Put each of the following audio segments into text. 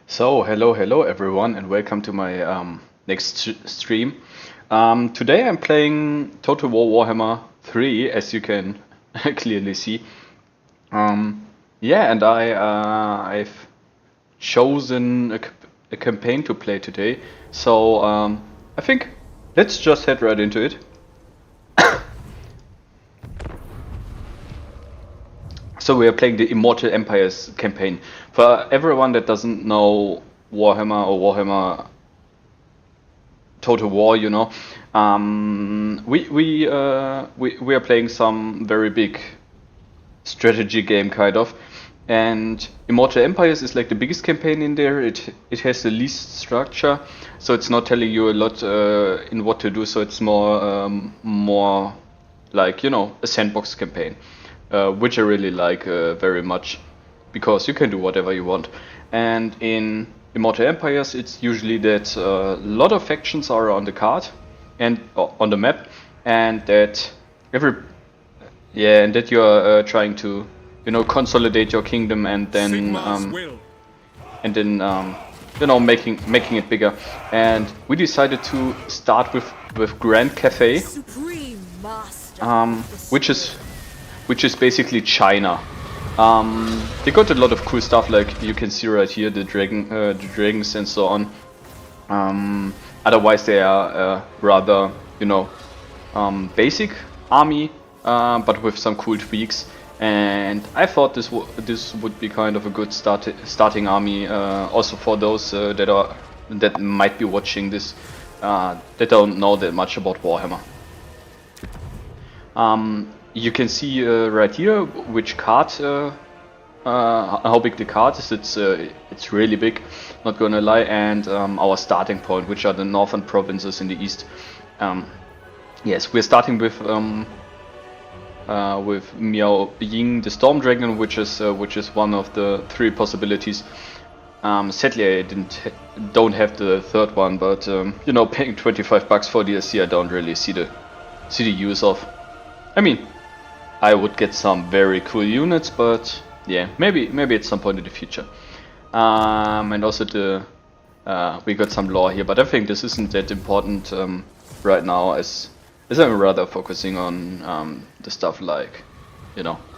So, hello everyone, and welcome to my next stream. Today I'm playing Total War Warhammer 3, as you can clearly see. Yeah, and I've chosen a campaign to play today. So I think let's just head right into it. So we are playing the Immortal Empires campaign. For everyone that doesn't know Warhammer or Warhammer Total War, we are playing some very big strategy game kind of, and Immortal Empires is like the biggest campaign in there. It has the least structure, so it's not telling you a lot in what to do. So it's more like a sandbox campaign, which I really like very much because you can do whatever you want. And in Immortal Empires, it's usually that a lot of factions are on the card and on the map, and that you're trying to consolidate your kingdom and then making it bigger. And we decided to start with Grand Cafe, which is basically China. They got a lot of cool stuff, like you can see right here, the dragons and so on. Otherwise, they are rather, basic army, but with some cool tweaks. And I thought this would be kind of a good starting army, also for those that might be watching this, that don't know that much about Warhammer. You can see right here which card, how big the card is. It's really big, not gonna lie, and our starting point, which are the northern provinces in the east. Yes, we're starting with Miao Ying, the Storm Dragon, which is one of the three possibilities. Sadly, I don't have the third one, but paying $25 for DLC, I don't really see the use of. I mean, I would get some very cool units, but yeah, maybe at some point in the future. And also we got some lore here, but I think this isn't that important right now, as I'm rather focusing on the stuff like,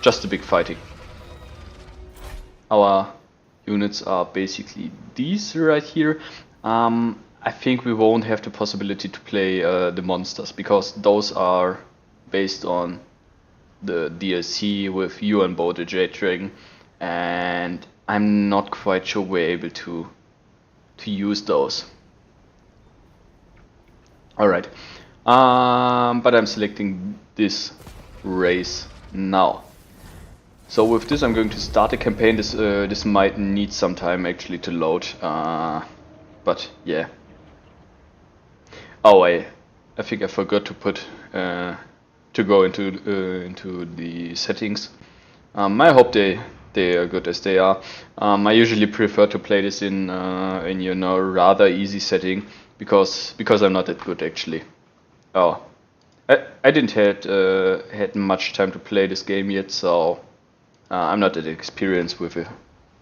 just the big fighting. Our units are basically these right here. I think we won't have the possibility to play the monsters, because those are based on the DLC with Yuan Bo, the Jade Dragon, and I'm not quite sure we're able to use those. Alright, but I'm selecting this race now. So with this I'm going to start a campaign. This might need some time actually to load, but yeah. Oh, I think I forgot to put to go into the settings. I hope they are good as they are. I usually prefer to play this in rather easy setting, because I'm not that good actually. Oh, I didn't had much time to play this game yet, so I'm not that experienced with it.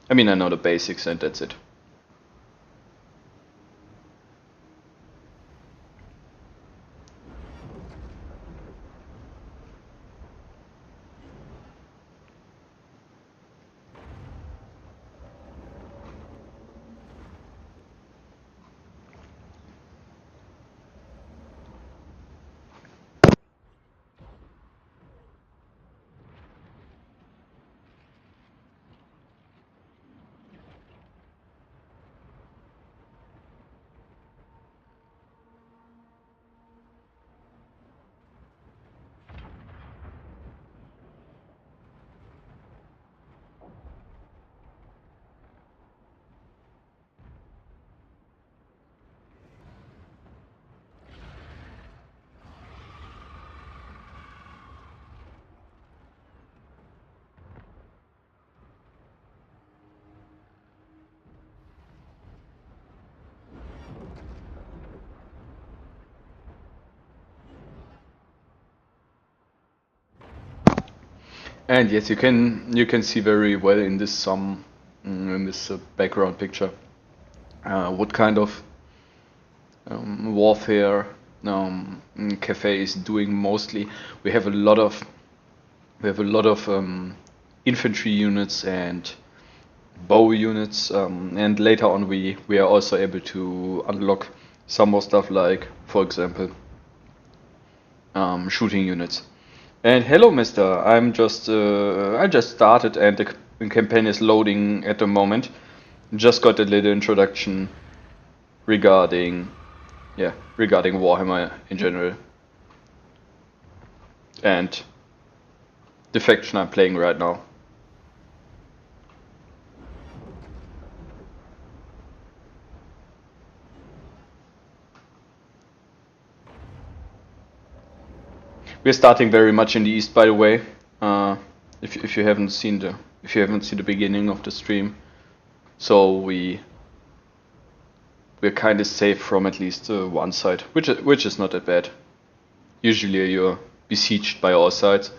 I mean, I know the basics and that's it. And yes, you can see very well in this background picture what kind of warfare Cafe is doing mostly. We have a lot of infantry units and bow units, and later on we are also able to unlock some more stuff, like for example shooting units. And hello, Mister. I just started, and the campaign is loading at the moment. Just got a little introduction regarding Warhammer in general and the faction I'm playing right now. We're starting very much in the east, by the way. If you haven't seen the beginning of the stream, so we're kind of safe from at least one side, which is not that bad. Usually you're besieged by all sides.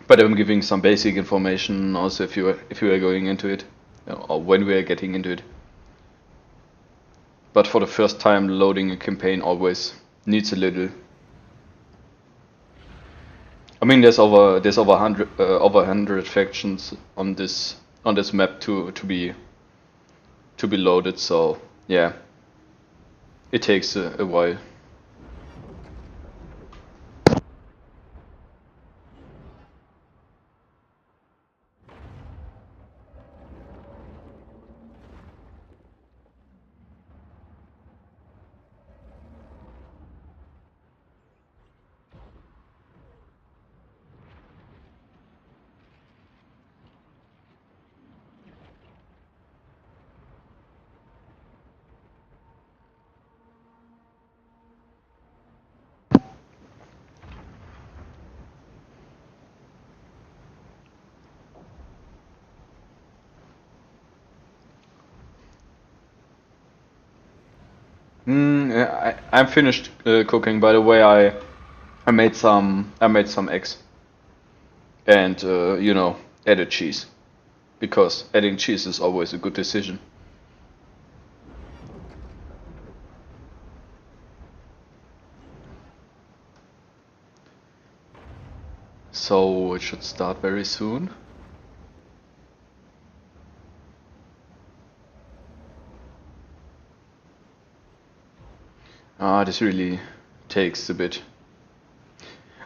But I'm giving some basic information also if you are going into it, or when we are getting into it. But for the first time, loading a campaign always needs a little. I mean, there's over 100 factions on this map to be loaded. So yeah, it takes a while. I'm finished cooking. By the way, I made some eggs, and added cheese, because adding cheese is always a good decision. So it should start very soon. This really takes a bit.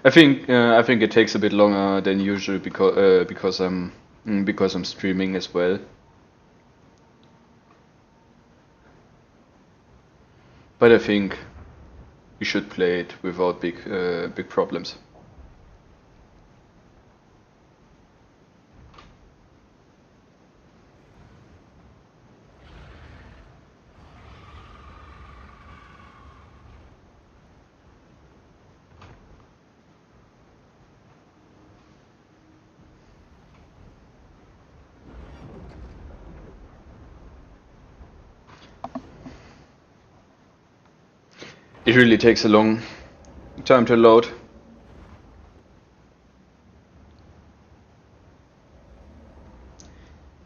I think it takes a bit longer than usual because I'm streaming as well. But I think you should play it without big problems. It really takes a long time to load.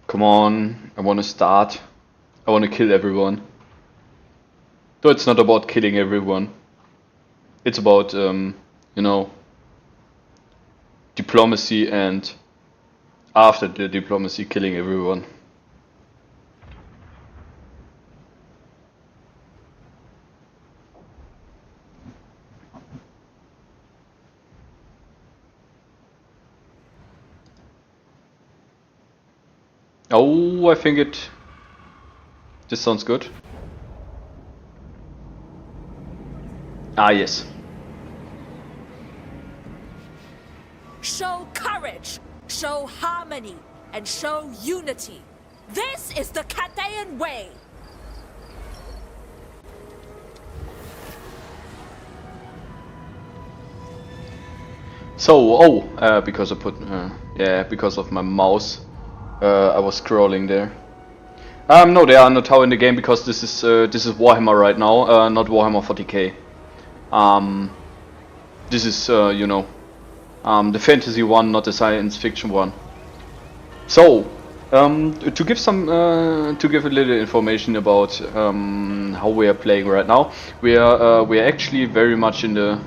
Come on, I want to start. I want to kill everyone. Though it's not about killing everyone. It's about, diplomacy, and after the diplomacy, killing everyone. Oh, I think this sounds good. Ah, yes. Show courage, show harmony, and show unity. This is the Cathayan way. So, because because of my mouse, I was scrolling there. No, there are no tower in the game because this is Warhammer right now, not Warhammer 40k. This is the fantasy one, not the science fiction one. So, to give a little information about how we are playing right now, we are actually very much in the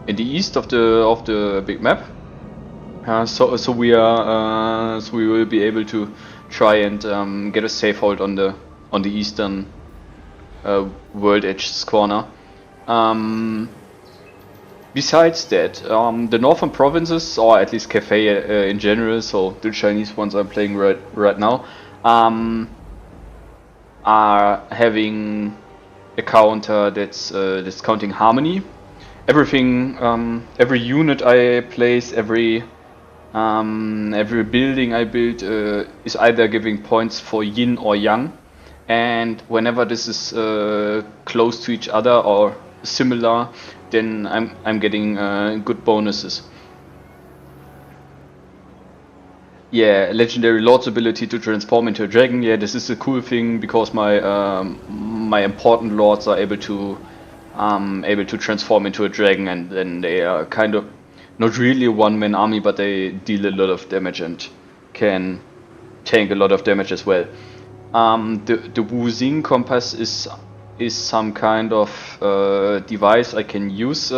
east of the big map. So we will be able to try and get a safe hold on the eastern world edge corner. Besides that, the northern provinces, or at least Cathay in general, so the Chinese ones I'm playing right now, are having a counter that's counting harmony. Everything, every unit I place, every building I build is either giving points for yin or yang, and whenever this is close to each other or similar, then I'm getting good bonuses. Yeah, legendary lord's ability to transform into a dragon. Yeah, this is a cool thing because my important lords are able to transform into a dragon, and then they are kind of not really a one-man army, but they deal a lot of damage and can tank a lot of damage as well. The Wuxing compass is some kind of device I can use.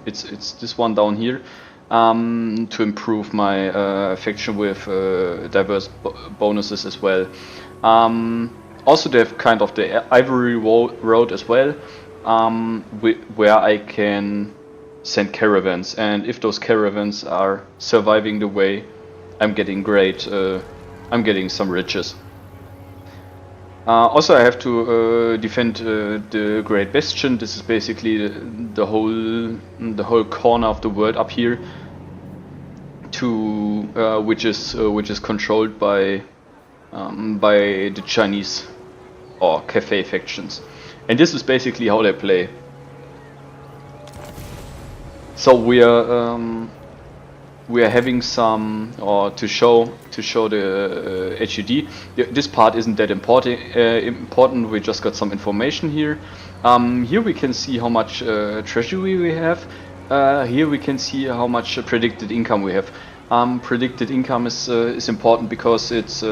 It's this one down here to improve my faction with diverse bonuses as well. Also, they have kind of the Ivory Road as well, where I can send caravans, and if those caravans are surviving the way, I'm getting great. I'm getting some riches. Also, I have to defend the Great Bastion. This is basically the whole corner of the world up here, which is controlled by the Chinese or Cathay factions, and this is basically how they play. So we are having some, or to show the HUD. This part isn't that important. We just got some information here. Here we can see how much treasury we have. Here we can see how much predicted income we have. Predicted income is important because there's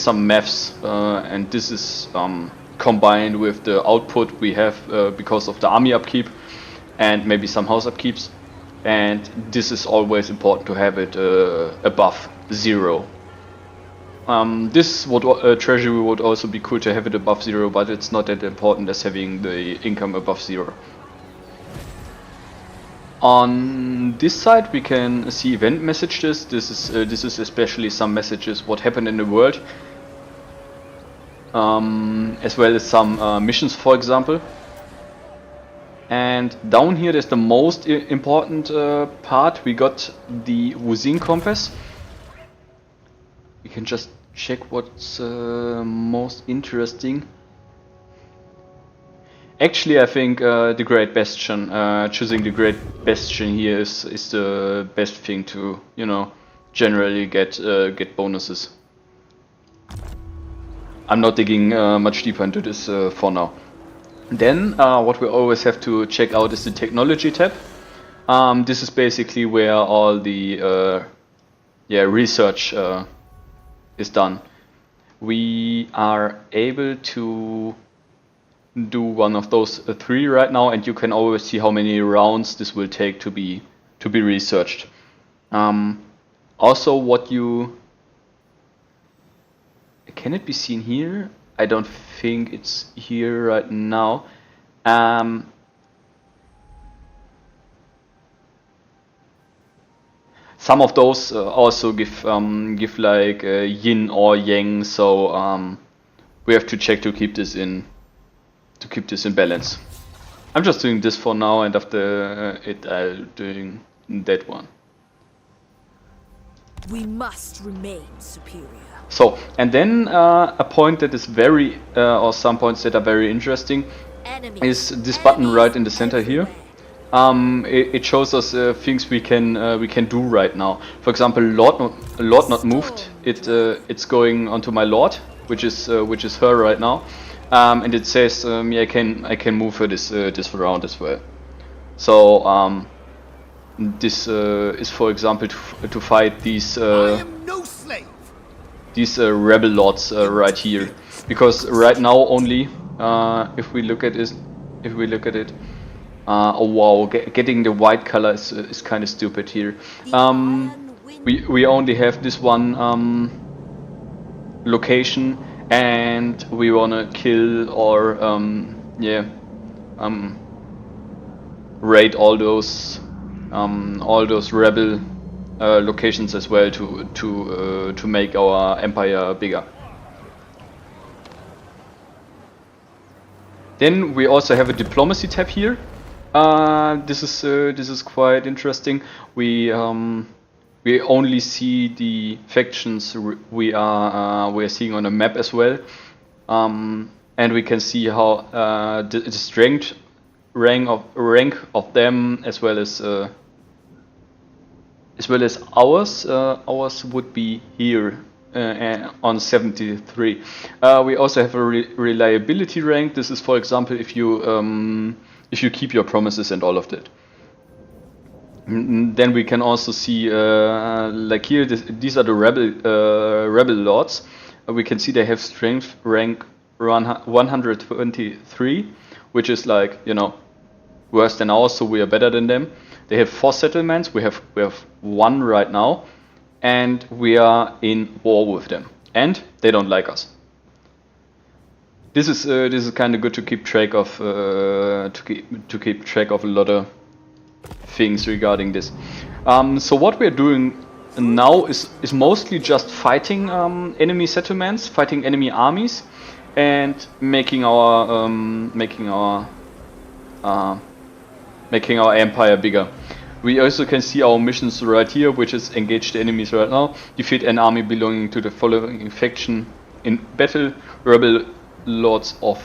some maths, and this is combined with the output we have because of the army upkeep and maybe some house upkeeps, and this is always important to have it above 0. This treasury would also be cool to have it above 0, but it's not that important as having the income above 0. On this side we can see event messages. This is especially some messages what happened in the world, as well as some missions, for example. And down here there's the most important part. We got the Wuxing compass. We can just check what's most interesting. Actually, I think the Great Bastion, choosing the Great Bastion here is the best thing to, generally get bonuses. I'm not digging much deeper into this for now. Then what we always have to check out is the technology tab. This is basically where all the research is done. We are able to do one of those 3 right now, and you can always see how many rounds this will take to be researched. Also, can it be seen here? I don't think it's here right now. Some of those also give like yin or yang, so we have to check to keep this in balance. I'm just doing this for now, and after it I'll doing that one. We must remain superior. So, and then a point that is very, or some points that are very interesting, is this button right in the center here. It shows us things we can do right now. For example, Lord not moved. It's going onto my Lord, which is her right now, and it says I can move her this round as well. So This is, for example, to fight these I am no slave. rebel lords right here, because right now only if we look at it, oh wow, getting the white color is kind of stupid here. We only have this one location, and we wanna kill or raid all those rebel locations as well to make our empire bigger. Then we also have a diplomacy tab here. This is quite interesting. We only see the factions we are seeing on a map as well, and we can see how the strength rank of them as well as ours. Ours would be here on 73. We also have a reliability rank. This is, for example, if you keep your promises and all of that. Then we can also see, like here, these are the rebel lords. We can see they have strength rank 123, which is like, you know, worse than ours, so we are better than them. They have 4 settlements. We have 1 right now, and we are in war with them, and they don't like us. This is kind of good to keep track of to keep track of a lot of things regarding this. So what we're doing now is mostly just fighting enemy settlements, fighting enemy armies, and making our empire bigger. We also can see our missions right here, which is engage the enemies right now, defeat an army belonging to the following faction in battle, rebel lords of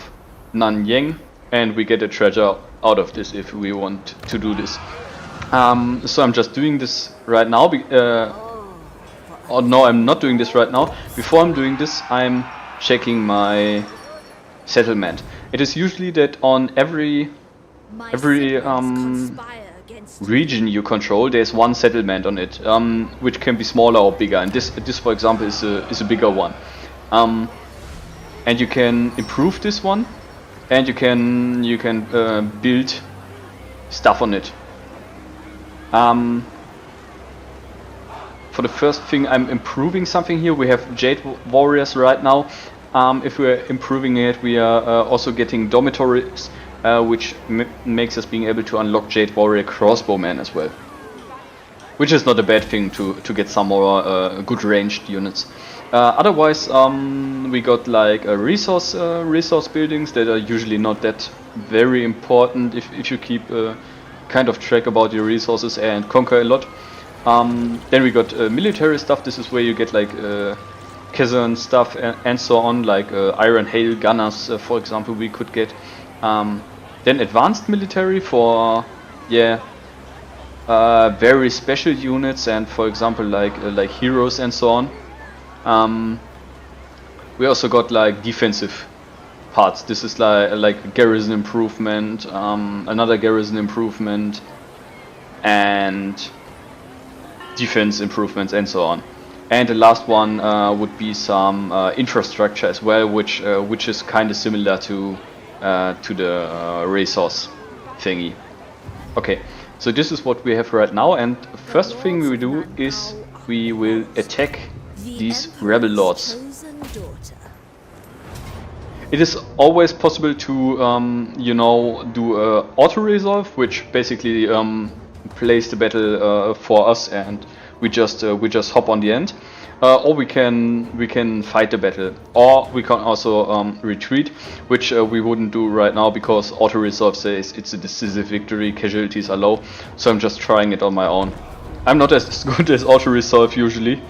Nanyang, and we get a treasure out of this if we want to do this. So I'm just doing this right now, or no, I'm not doing this right now. Before I'm doing this, I'm checking my settlement. It is usually that on every region you control, there's 1 settlement on it, which can be smaller or bigger, and this for example is a bigger one. And you can improve this one, and you can build stuff on it. For the first thing, I'm improving something here. We have Jade Warriors right now. If we're improving it, we are also getting dormitories, which makes us being able to unlock Jade Warrior crossbowmen as well, which is not a bad thing to get some more good ranged units. Otherwise, we got like resource buildings that are usually not that very important if you keep kind of track about your resources and conquer a lot. Then we got military stuff. This is where you get like Kazan stuff and so on, like Iron Hail Gunners, for example, we could get. Then advanced military for very special units, and for example like heroes and so on. We also got like defensive parts. This is like garrison improvement, another garrison improvement, and defense improvements and so on. And the last one would be some infrastructure as well, which is kind of similar to the resource thingy. Okay, so this is what we have right now, and first thing we will do is we will attack these rebel lords. It is always possible to you know, do a auto resolve, which basically plays the battle for us, and we just hop on the end. Or we can fight the battle, or we can also retreat, which we wouldn't do right now because auto resolve says it's a decisive victory, casualties are low. So I'm just trying it on my own. I'm not as good as auto resolve usually,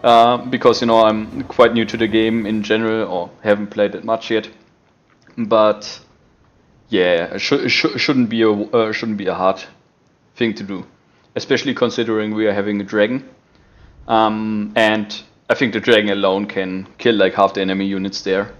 because you know I'm quite new to the game in general, or haven't played it much yet. But yeah, it shouldn't be a hard thing to do, especially considering we are having a dragon. And I think the dragon alone can kill like half the enemy units there.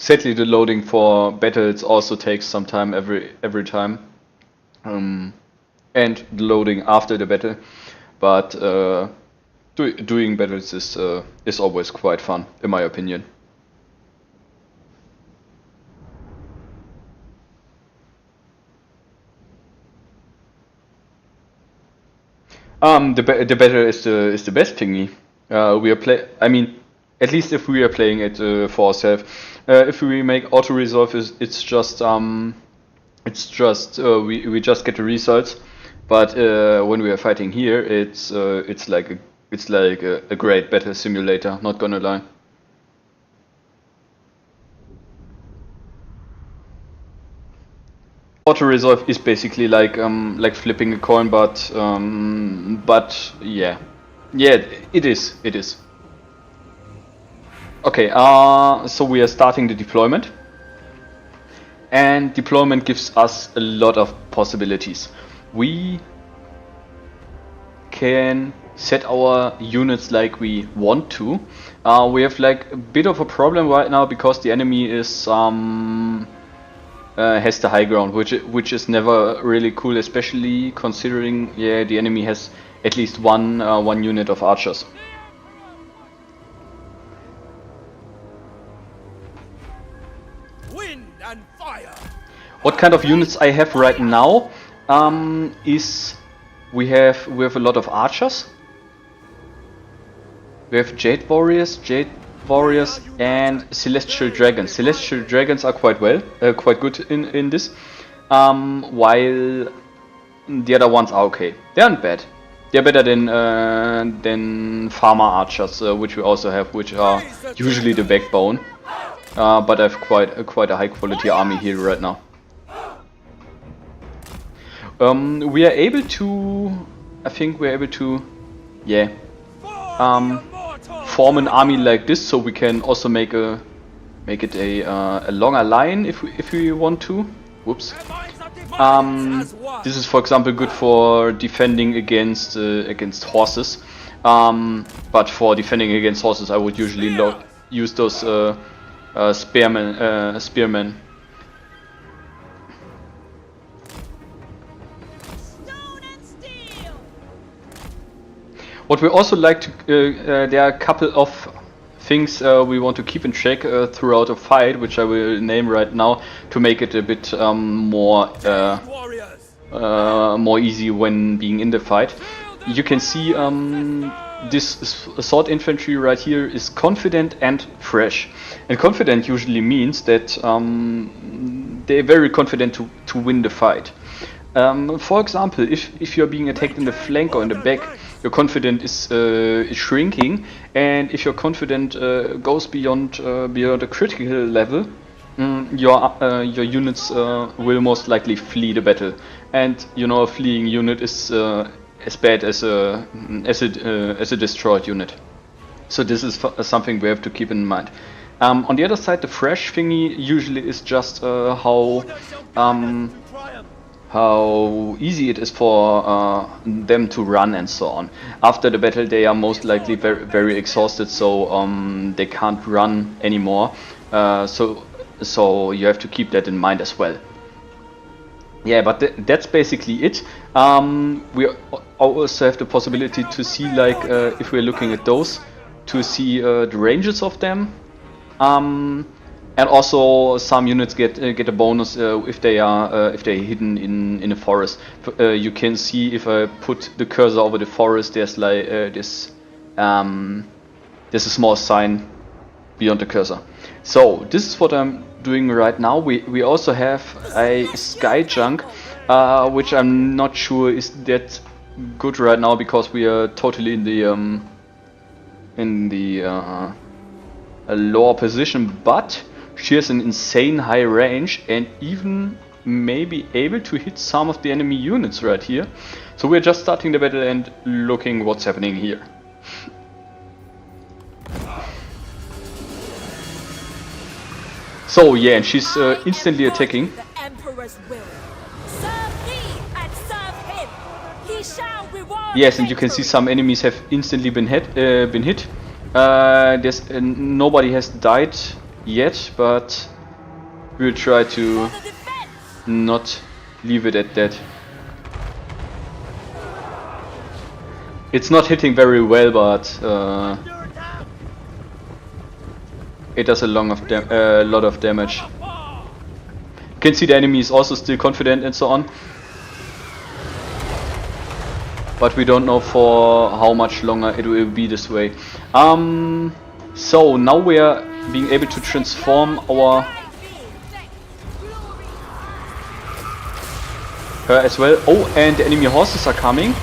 Sadly, the loading for battles also takes some time every time, and the loading after the battle. But doing battles is always quite fun, in my opinion. The battle is the best thingy. I mean, at least if we are playing it for ourselves. If we make auto resolve, it's just we just get the results. But when we are fighting here, it's like a great battle simulator. Not gonna lie. Auto resolve is basically like flipping a coin, but yeah, it is. Okay, so we are starting the deployment, and deployment gives us a lot of possibilities. We can set our units like we want to. We have like a bit of a problem right now because the enemy is has the high ground, which is never really cool, especially considering the enemy has at least one unit of archers. Wind and fire. What kind of units I have right now is we have a lot of archers. We have Jade Warriors, and Celestial Dragons. Celestial Dragons are quite good in this, while the other ones are okay. They aren't bad. They're better than Farmer Archers, which we also have, which are usually the backbone. But I have quite a high quality army here right now. We are able to, I think we're able to, form an army like this, so we can also make it a longer line if we want to. Whoops. This is, for example, good for defending against horses. But for defending against horses, I would usually use those spearmen. What we also like to, there are a couple of things we want to keep in check throughout a fight, which I will name right now to make it a bit more easy when being in the fight. You can see this assault infantry right here is confident and fresh. And confident usually means that they're very confident to win the fight. For example, if you're being attacked in the flank or in the back, your confidence is shrinking, and if your confidence goes beyond a critical level, your units will most likely flee the battle. And you know, a fleeing unit is as bad as a destroyed unit. So this is something we have to keep in mind. On the other side, the fresh thingy usually is just how easy it is for them to run and so on. After the battle, they are most likely very exhausted, so they can't run anymore. So you have to keep that in mind as well. Yeah, but that's basically it. We also have the possibility to see, like, if we're looking at those, to see the ranges of them. And also, some units get a bonus if they're hidden in a forest. You can see if I put the cursor over the forest, there's like there's a small sign beyond the cursor. So this is what I'm doing right now. We also have a sky junk, which I'm not sure is that good right now because we are totally in the lower position, but she has an insane high range and even may be able to hit some of the enemy units right here. So we're just starting the battle and looking what's happening here. So yeah, and she's instantly attacking. The Emperor's will. Serve me and serve him. He shall reward. Yes, and you can see some enemies have instantly been hit. There's nobody has died yet, but we'll try to For the defense! not leave it at that. It's not hitting very well, but it does a lot of damage. You can see the enemy is also still confident and so on. But we don't know for how much longer it will be this way. So now we are being able to transform her as well. Oh, and the enemy horses are coming.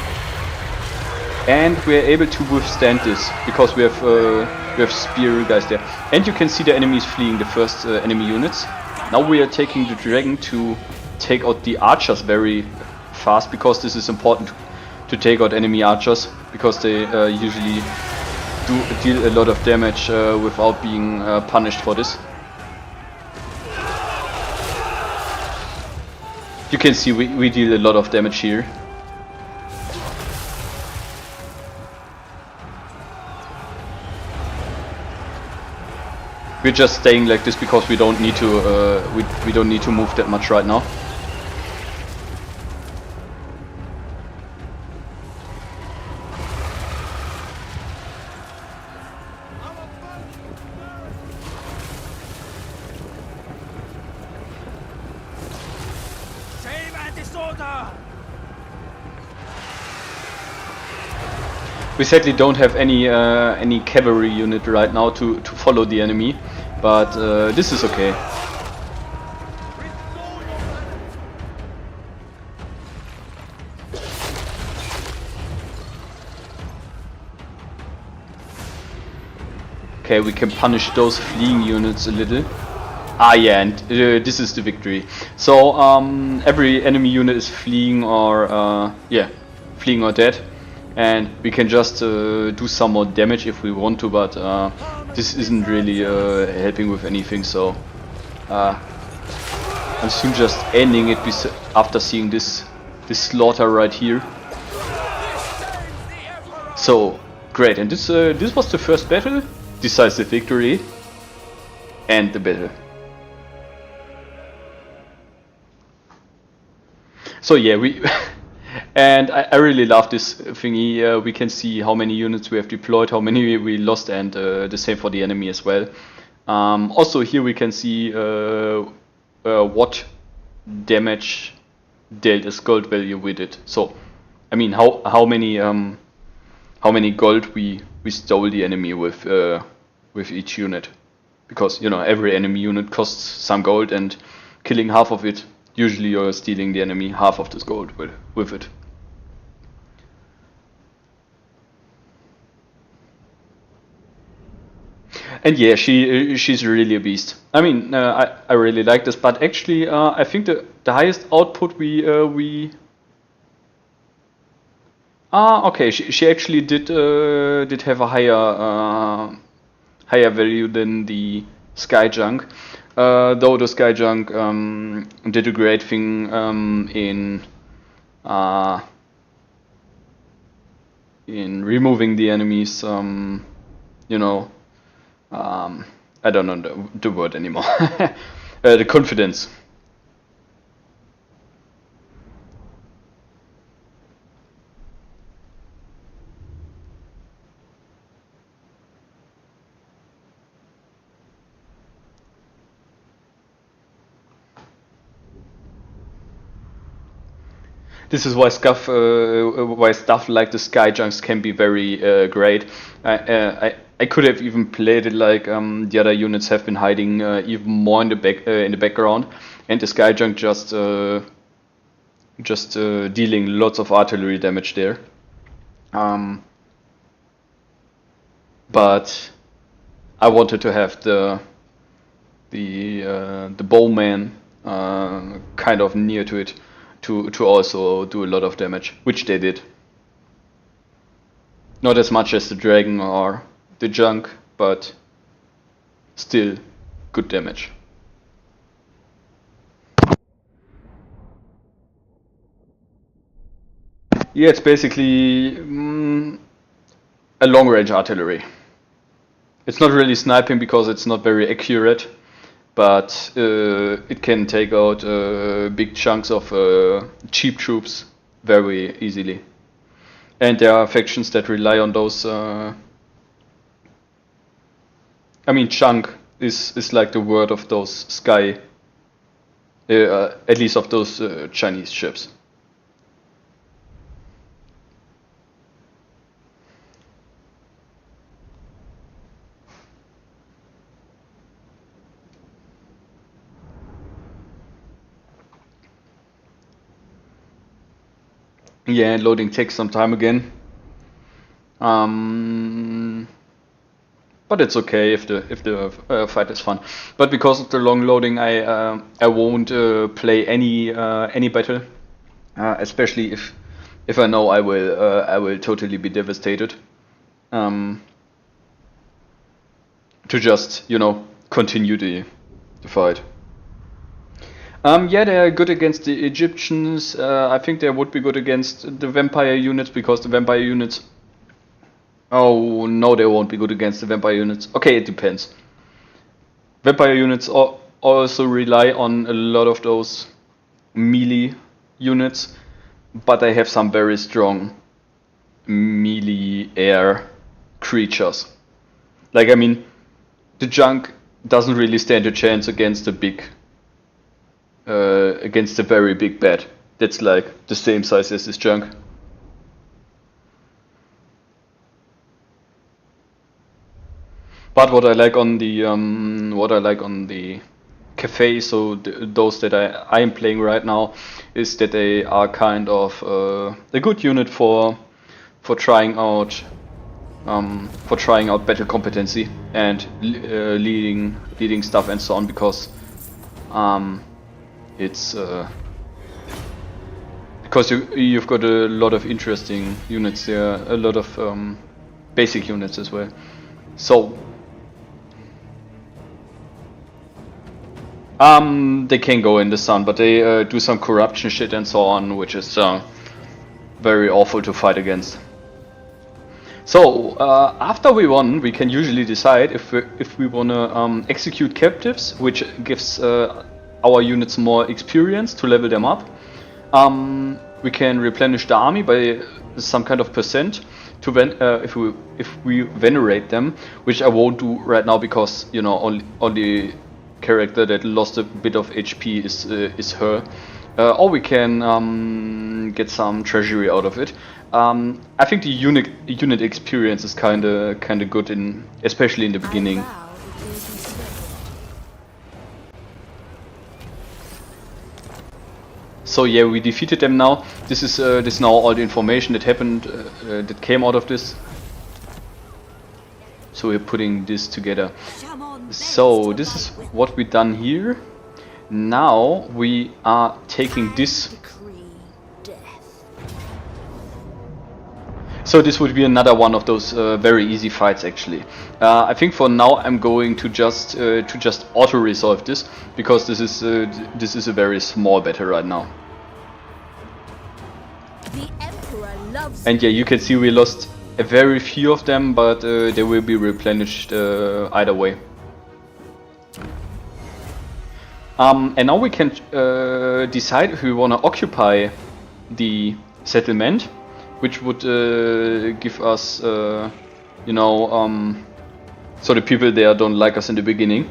And we are able to withstand this because we have spear guys there. And you can see the enemies fleeing, the first enemy units. Now we are taking the dragon to take out the archers very fast, because this is important to take out enemy archers, because they usually do deal a lot of damage without being punished for this. You can see we deal a lot of damage here. We're just staying like this because we don't need to we don't need to move that much right now. Shame and disorder! We sadly don't have any cavalry unit right now to follow the enemy, but this is okay. Okay, we can punish those fleeing units a little. Ah yeah, and this is the victory. So every enemy unit is fleeing or yeah, fleeing or dead. And we can just do some more damage if we want to, but this isn't really helping with anything, so I'm soon just ending it after seeing this slaughter right here. So great, and this was the first battle, decisive victory, and the battle. So yeah, we and I really love this thingy. We can see how many units we have deployed, how many we lost, and the same for the enemy as well. Also here we can see what damage dealt as gold value we did. So I mean how many gold we stole the enemy with each unit, because you know every enemy unit costs some gold, and killing half of it, usually you're stealing the enemy half of this gold with it. And yeah, she's really a beast. I mean, I really like this, but actually, I think the highest output we okay, she actually did have a higher value than the sky junk. Though the sky junk did a great thing in removing the enemies. You know. I don't know the word anymore. The confidence. This is why stuff like the sky junks can be very great. I could have even played it like the other units have been hiding even more in the background, and the sky junk just dealing lots of artillery damage there. But I wanted to have the bowman kind of near to it to also do a lot of damage, which they did. Not as much as the dragon or the junk, but still good damage. Yeah, it's basically a long-range artillery. It's not really sniping because it's not very accurate, but it can take out big chunks of cheap troops very easily. And there are factions that rely on those. I mean, chunk is like the word of those sky, at least of those Chinese ships. Yeah, loading takes some time again. But it's okay if the fight is fun. But because of the long loading, I won't play any battle, especially if I know I will totally be devastated. To just continue the fight. Yeah, they are good against the Egyptians. I think they would be good against the vampire units because the vampire units. Oh no, they won't be good against the vampire units. Okay, it depends. Vampire units also rely on a lot of those melee units, but they have some very strong melee air creatures. Like, I mean, the junk doesn't really stand a chance against the very big bat. That's like the same size as this junk. But what I like on the cafe, so those that I am playing right now, is that they are kind of a good unit for trying out battle competency and leading stuff and so on, because it's because you've got a lot of interesting units there, a lot of basic units as well. So they can go in the sun, but they do some corruption shit and so on, which is very awful to fight against. So after we won, we can usually decide if we wanna execute captives, which gives our units more experience to level them up. We can replenish the army by some kind of percent to if we venerate them, which I won't do right now because only character that lost a bit of HP is her. Or we can get some treasury out of it. I think the unit experience is kind of good especially in the beginning. So yeah, we defeated them now. This is now all the information that happened, that came out of this. So we're putting this together. So this is what we've done here. Now we are taking this. So this would be another one of those very easy fights actually. I think for now I'm going to just auto resolve this, because this is a very small battle right now. The Emperor loves And yeah, you can see we lost a very few of them, but they will be replenished either way. And now we can decide if we want to occupy the settlement, which would give us, so the people there don't like us in the beginning.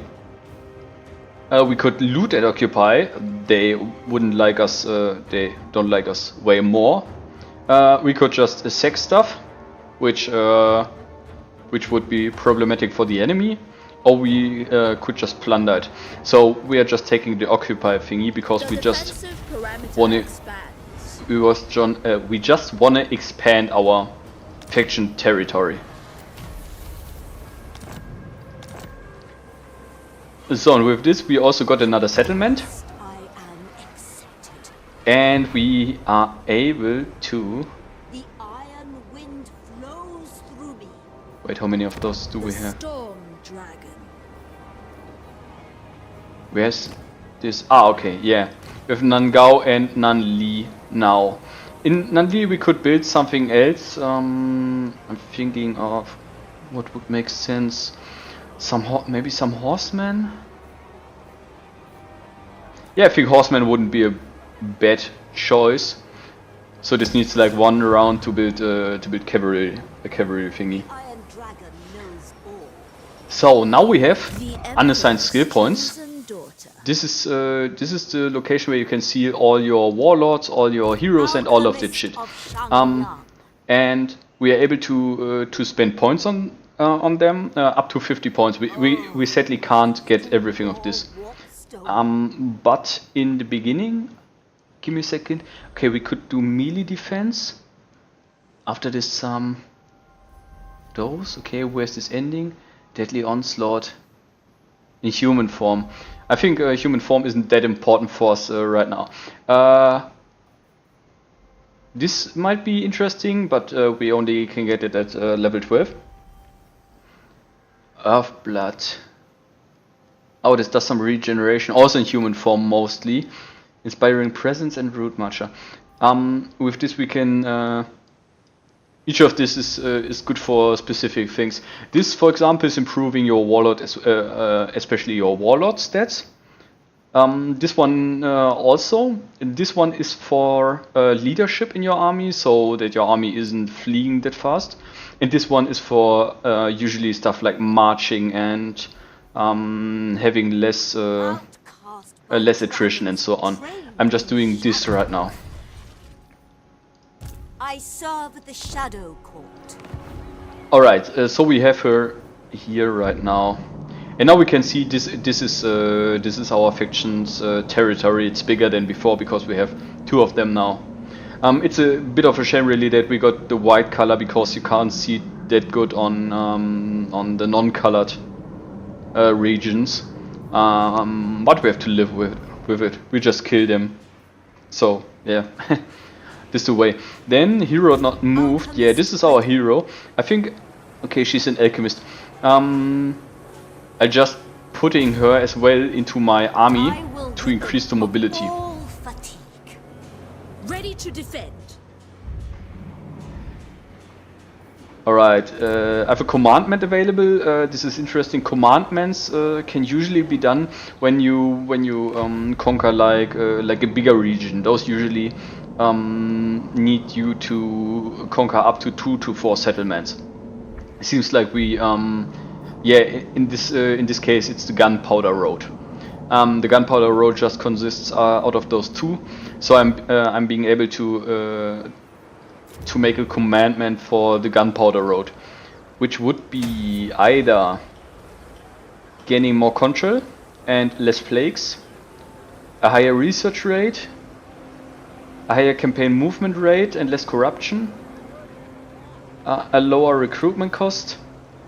We could loot and occupy. They wouldn't like us. They don't like us way more. We could just sack stuff, which would be problematic for the enemy, or we could just plunder it. So we are just taking the occupy thingy because we just want to. We just want to expand our faction territory. So and with this we also got another settlement. And we are able to... The iron wind flows through me. Wait, how many of those do we have? Storm dragon. Where's this? Ah, okay, yeah. We have Nangao and Nanli now. In Nanli we could build something else. I'm thinking of what would make sense. Maybe some horsemen? yeah, I think horseman wouldn't be a bad choice. So this needs like 1 round to build cavalry, a cavalry thingy. Iron Dragon knows all. So now we have The unassigned skill Emperor's points. chosen daughter. This is the location where you can see all your warlords, all your heroes, and all of that shit. And we are able to spend points on them, up to 50 points. We sadly can't get everything of this. But in the beginning, give me a second. Okay, we could do melee defense. After this, those. Okay, where's this ending? Deadly onslaught. In human form. I think human form isn't that important for us right now. This might be interesting, but we only can get it at level 12. Earth blood. Oh, this does some regeneration, also in human form mostly. Inspiring presence and root marcher. With this we can. Each of this is good for specific things. This, for example, is improving your warlord, especially your warlord stats. This one also. This one is for leadership in your army, so that your army isn't fleeing that fast. And this one is for usually stuff like marching and having less attrition and so on. I'm just doing this right now. I serve at the Shadow Court. Alright, so we have her here right now. And now we can see this is our faction's territory. It's bigger than before because we have 2 of them now. It's a bit of a shame really that we got the white color because you can't see that good on the non-colored regions. But we have to live with it. We just kill them. So yeah. This is the way. Then hero not moved. Yeah, this is our hero. I think. Okay, she's an alchemist. I just putting her as well into my army to increase the mobility. Ready to defend. Alright, I have a commandment available. This is interesting. Commandments can usually be done when you conquer like a bigger region. Those usually need you to conquer up to 2 to 4 settlements. It seems like we, yeah, in this case, it's the Gunpowder Road. The Gunpowder Road just consists out of those 2, so I'm being able to make a commandment for the Gunpowder Road, which would be either gaining more control and less plagues, a higher research rate, a higher campaign movement rate and less corruption, a lower recruitment cost,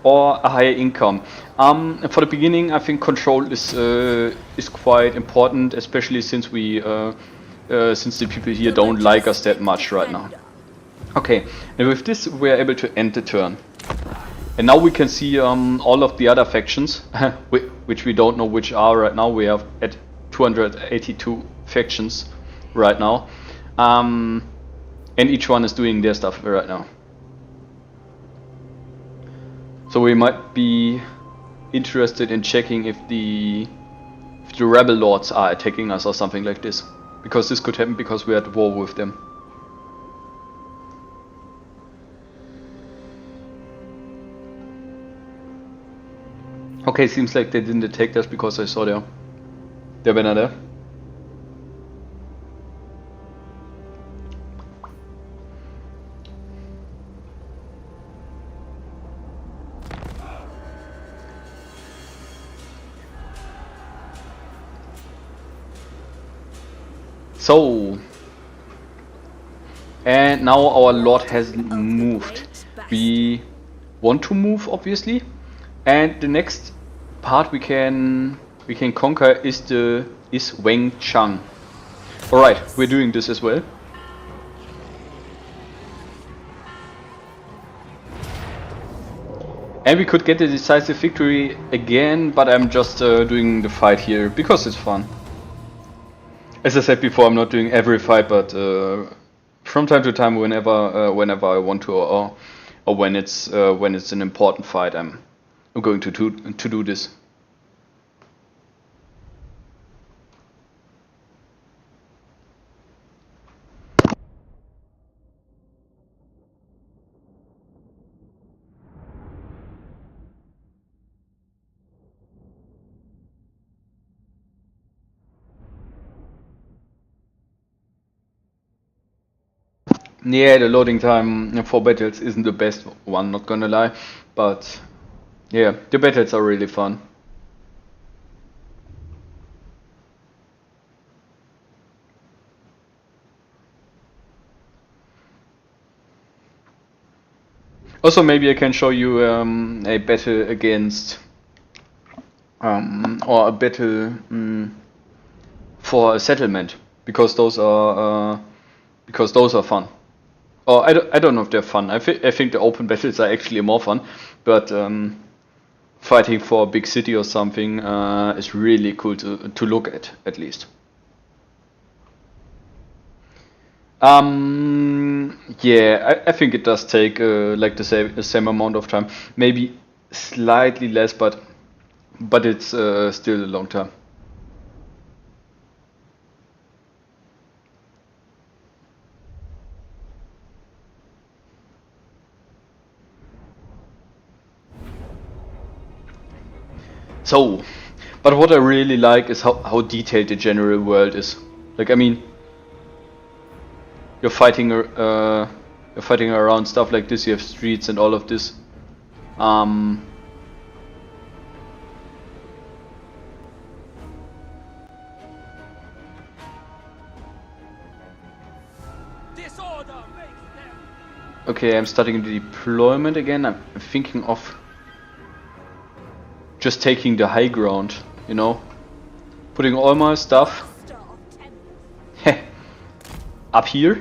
or a higher income. For the beginning, I think control is quite important, especially since since the people here don't like us that much right now. Okay, and with this we are able to end the turn. And now we can see all of the other factions, which we don't know which are right now. We are at 282 factions right now. And each one is doing their stuff right now. So we might be interested in checking if the rebel lords are attacking us or something like this. Because this could happen because we're at war with them. Okay, seems like they didn't attack us because I saw their banner there. So, and now our lord has moved. We want to move, obviously, and the next part we can conquer is Wang Chang. All right, we're doing this as well. And we could get a decisive victory again, but I'm just doing the fight here because it's fun. As I said before, I'm not doing every fight, but from time to time, whenever I want to, or when it's an important fight, I'm going to do this. Yeah, the loading time for battles isn't the best one, not gonna lie, but yeah, the battles are really fun. Also, maybe I can show you a battle against or a battle for a settlement, because those are fun. Or I don't know if they're fun. I think the open battles are actually more fun, but fighting for a big city or something is really cool to look at least. Yeah, I think it does take like the same amount of time, maybe slightly less, but it's still a long time. So, but what I really like is how detailed the general world is. Like, I mean, you're fighting around stuff like this. You have streets and all of this. Disorder makes them. Okay, I'm starting the deployment again. I'm thinking of just taking the high ground, you know, putting all my stuff Master of tempers. up here.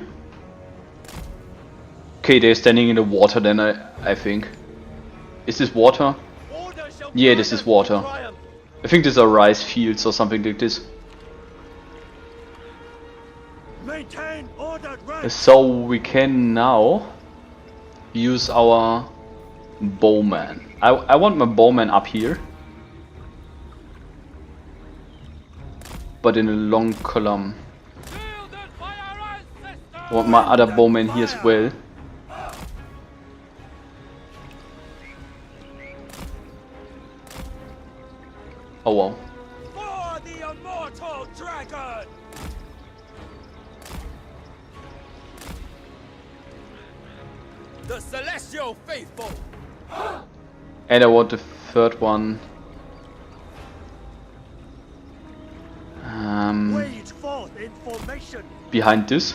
Okay, they're standing in the water then, I think. Is this water? Order shall Yeah, guide this is us to water. triumph. I think these are rice fields or something like this. Maintain ordered rank. So we can now use our bowman. I want my bowman up here, but in a long column. Shielded by our ancestors. I want my other bowman here as well. Oh wow. For the immortal dragon. The celestial faithful. And I want the third one. Wage forth in formation. Behind this.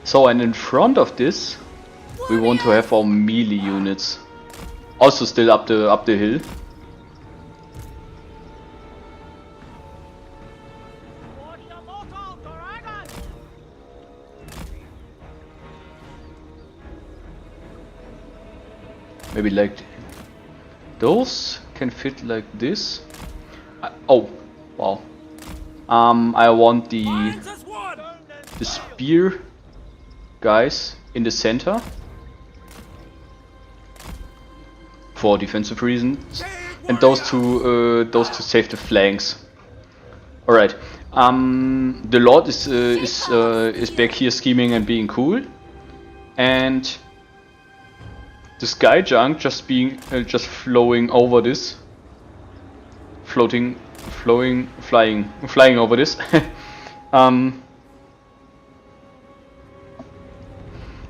So, and in front of this, we want to have our melee units. Also still up the hill. For the immortal dragon. Maybe like those can fit like this. Oh, wow. I want Binds as one. the spear guys in the center for defensive reasons, and those two save the flanks. All right. The Lord is back here scheming and being cool, and the sky junk just being just flowing over this, flying over this.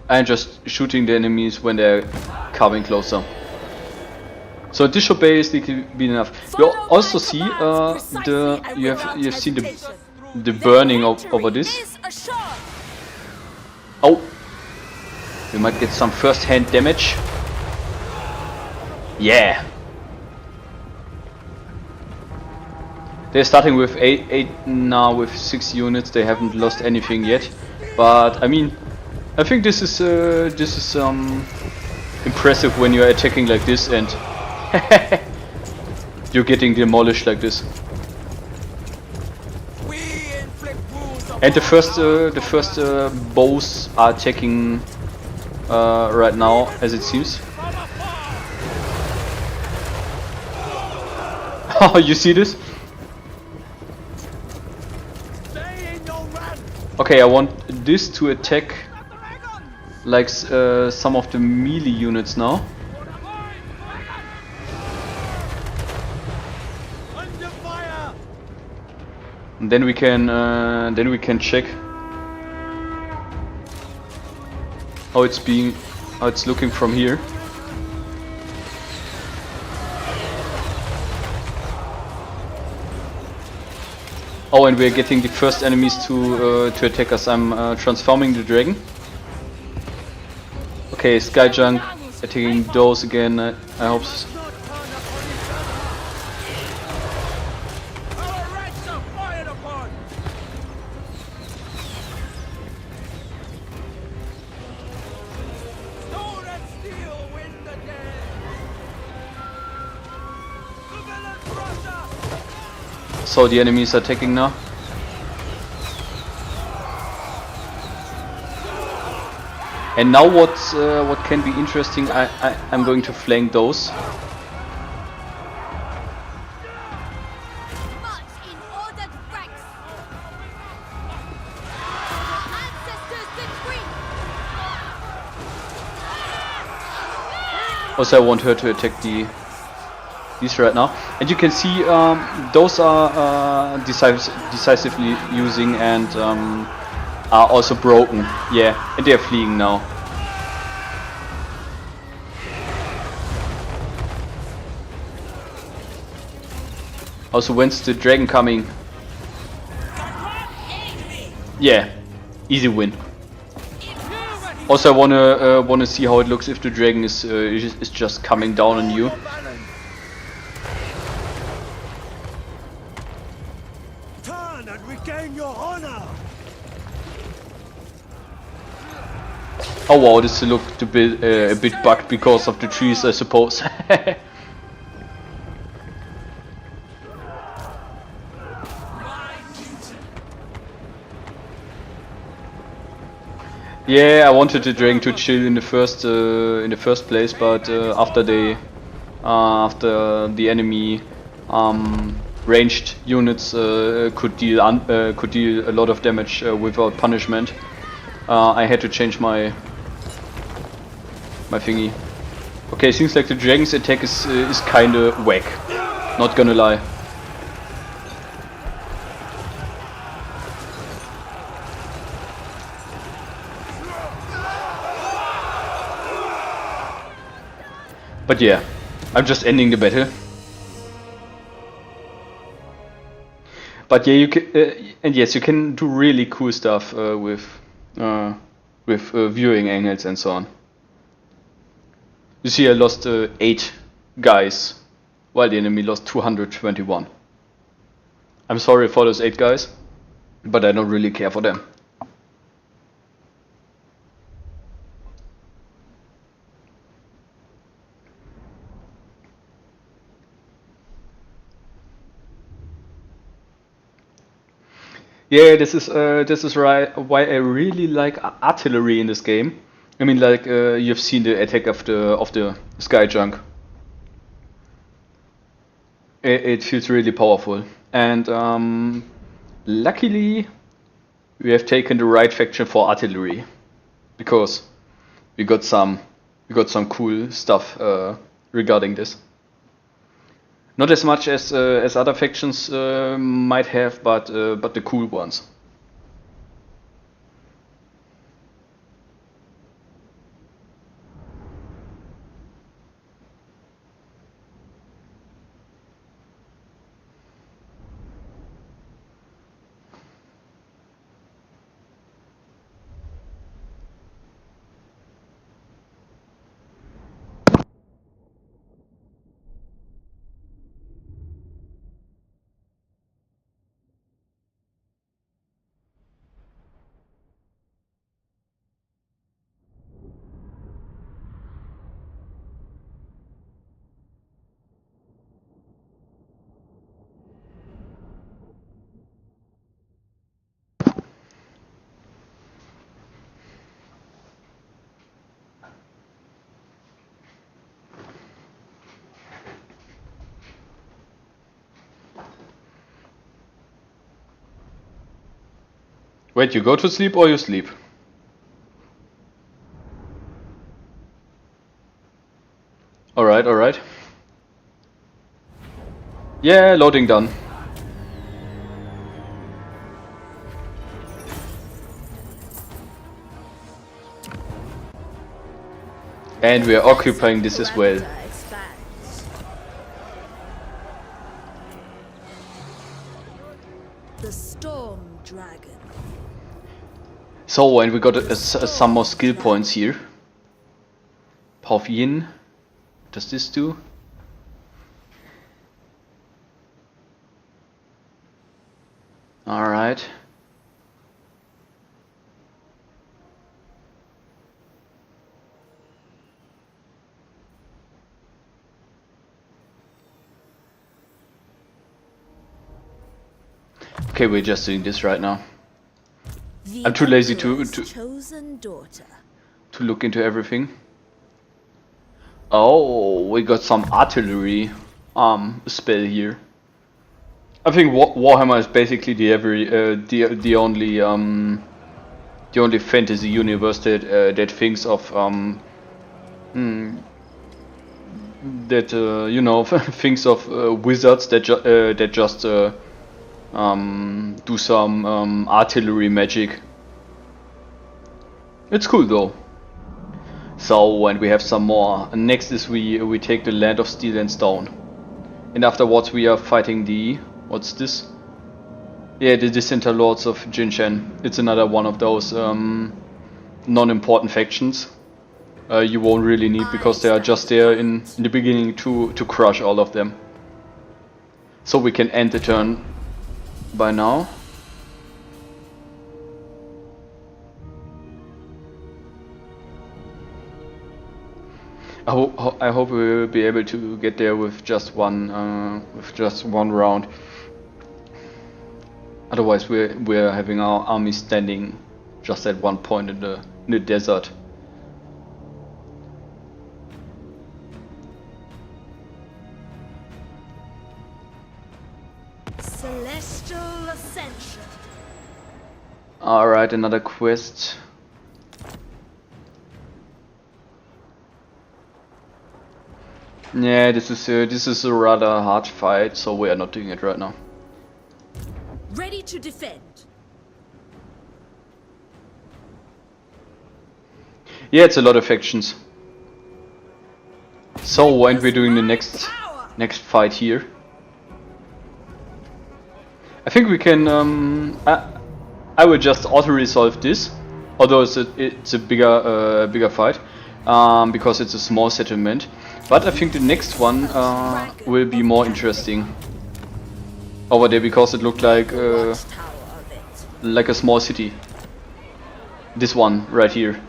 And just shooting the enemies when they're coming closer. So this should basically be enough. You also see you've seen the burning over this. Oh, we might get some first-hand damage. Yeah. They're starting with 8 now with 6 units. They haven't lost anything yet, but I mean, I think this is impressive when you're attacking like this and you're getting demolished like this. And the first bows are attacking right now, as it seems. Oh, you see this? Okay, I want this to attack like some of the melee units now. And then we can check how it's looking from here. Oh, and we're getting the first enemies to attack us. I'm transforming the dragon. Okay, Sky Junk attacking those again. I hope. Our ranks are fired upon! Stone and steel win the day! The villain brother! So the enemies are attacking now. And now what can be interesting, I'm going to flank those. March in ordered ranks. Ancestors decree. Also, I want her to attack these right now. And you can see those are decisively using and are also broken. Yeah, and they're fleeing now. Also, when's the dragon coming? Yeah, easy win. Also, I wanna see how it looks if the dragon is just coming down on you. Turn and regain your honor! Oh wow, this looked a bit bugged because of the trees, I suppose. Yeah, I wanted the dragon to chill in the first place, but after the enemy ranged units could deal a lot of damage without punishment, I had to change my thingy. Okay, seems like the dragon's attack is kinda whack. Not gonna lie. But yeah, I'm just ending the battle. But yeah, you can, and yes, you can do really cool stuff with viewing angles and so on. You see, I lost 8 guys, while the enemy lost 221. I'm sorry for those 8 guys, but I don't really care for them. Yeah, this is right why I really like artillery in this game. I mean, like you've seen the attack of the Sky Junk. It feels really powerful, and luckily we have taken the right faction for artillery, because we got some cool stuff regarding this. Not as much as other factions might have, but the cool ones. Wait, you go to sleep or you sleep? Alright, alright. Yeah, loading done. And we are occupying this as well. The Storm Dragon. So, and we got some more skill points here. Power of Yin. What does this do? Alright. Okay, we're just doing this right now. I'm too lazy to chosen daughter. to look into everything. Oh, we got some artillery spell here. I think Warhammer is basically the only fantasy universe that thinks of you know, thinks of wizards that just do some artillery magic. It's cool though. So when we have some more, next is we take the Land of Steel and Stone, and afterwards we are fighting the, what's this? Yeah, the Dissenter Lords of Jinshan. It's another one of those non-important factions you won't really need, because they are just there in the beginning to crush all of them. So we can end the turn by now. I hope we will be able to get there with just one round. Otherwise, we're having our army standing just at one point in the desert. Celestial Ascension. All right, another quest. Yeah, this is a rather hard fight, so we are not doing it right now. Ready to defend. Yeah, it's a lot of factions. So when we're doing the next fight here, I think we can. I will just auto-resolve this, although it's a bigger fight, because it's a small settlement. But I think the next one will be more interesting over there, because it looked like a small city. This one right here.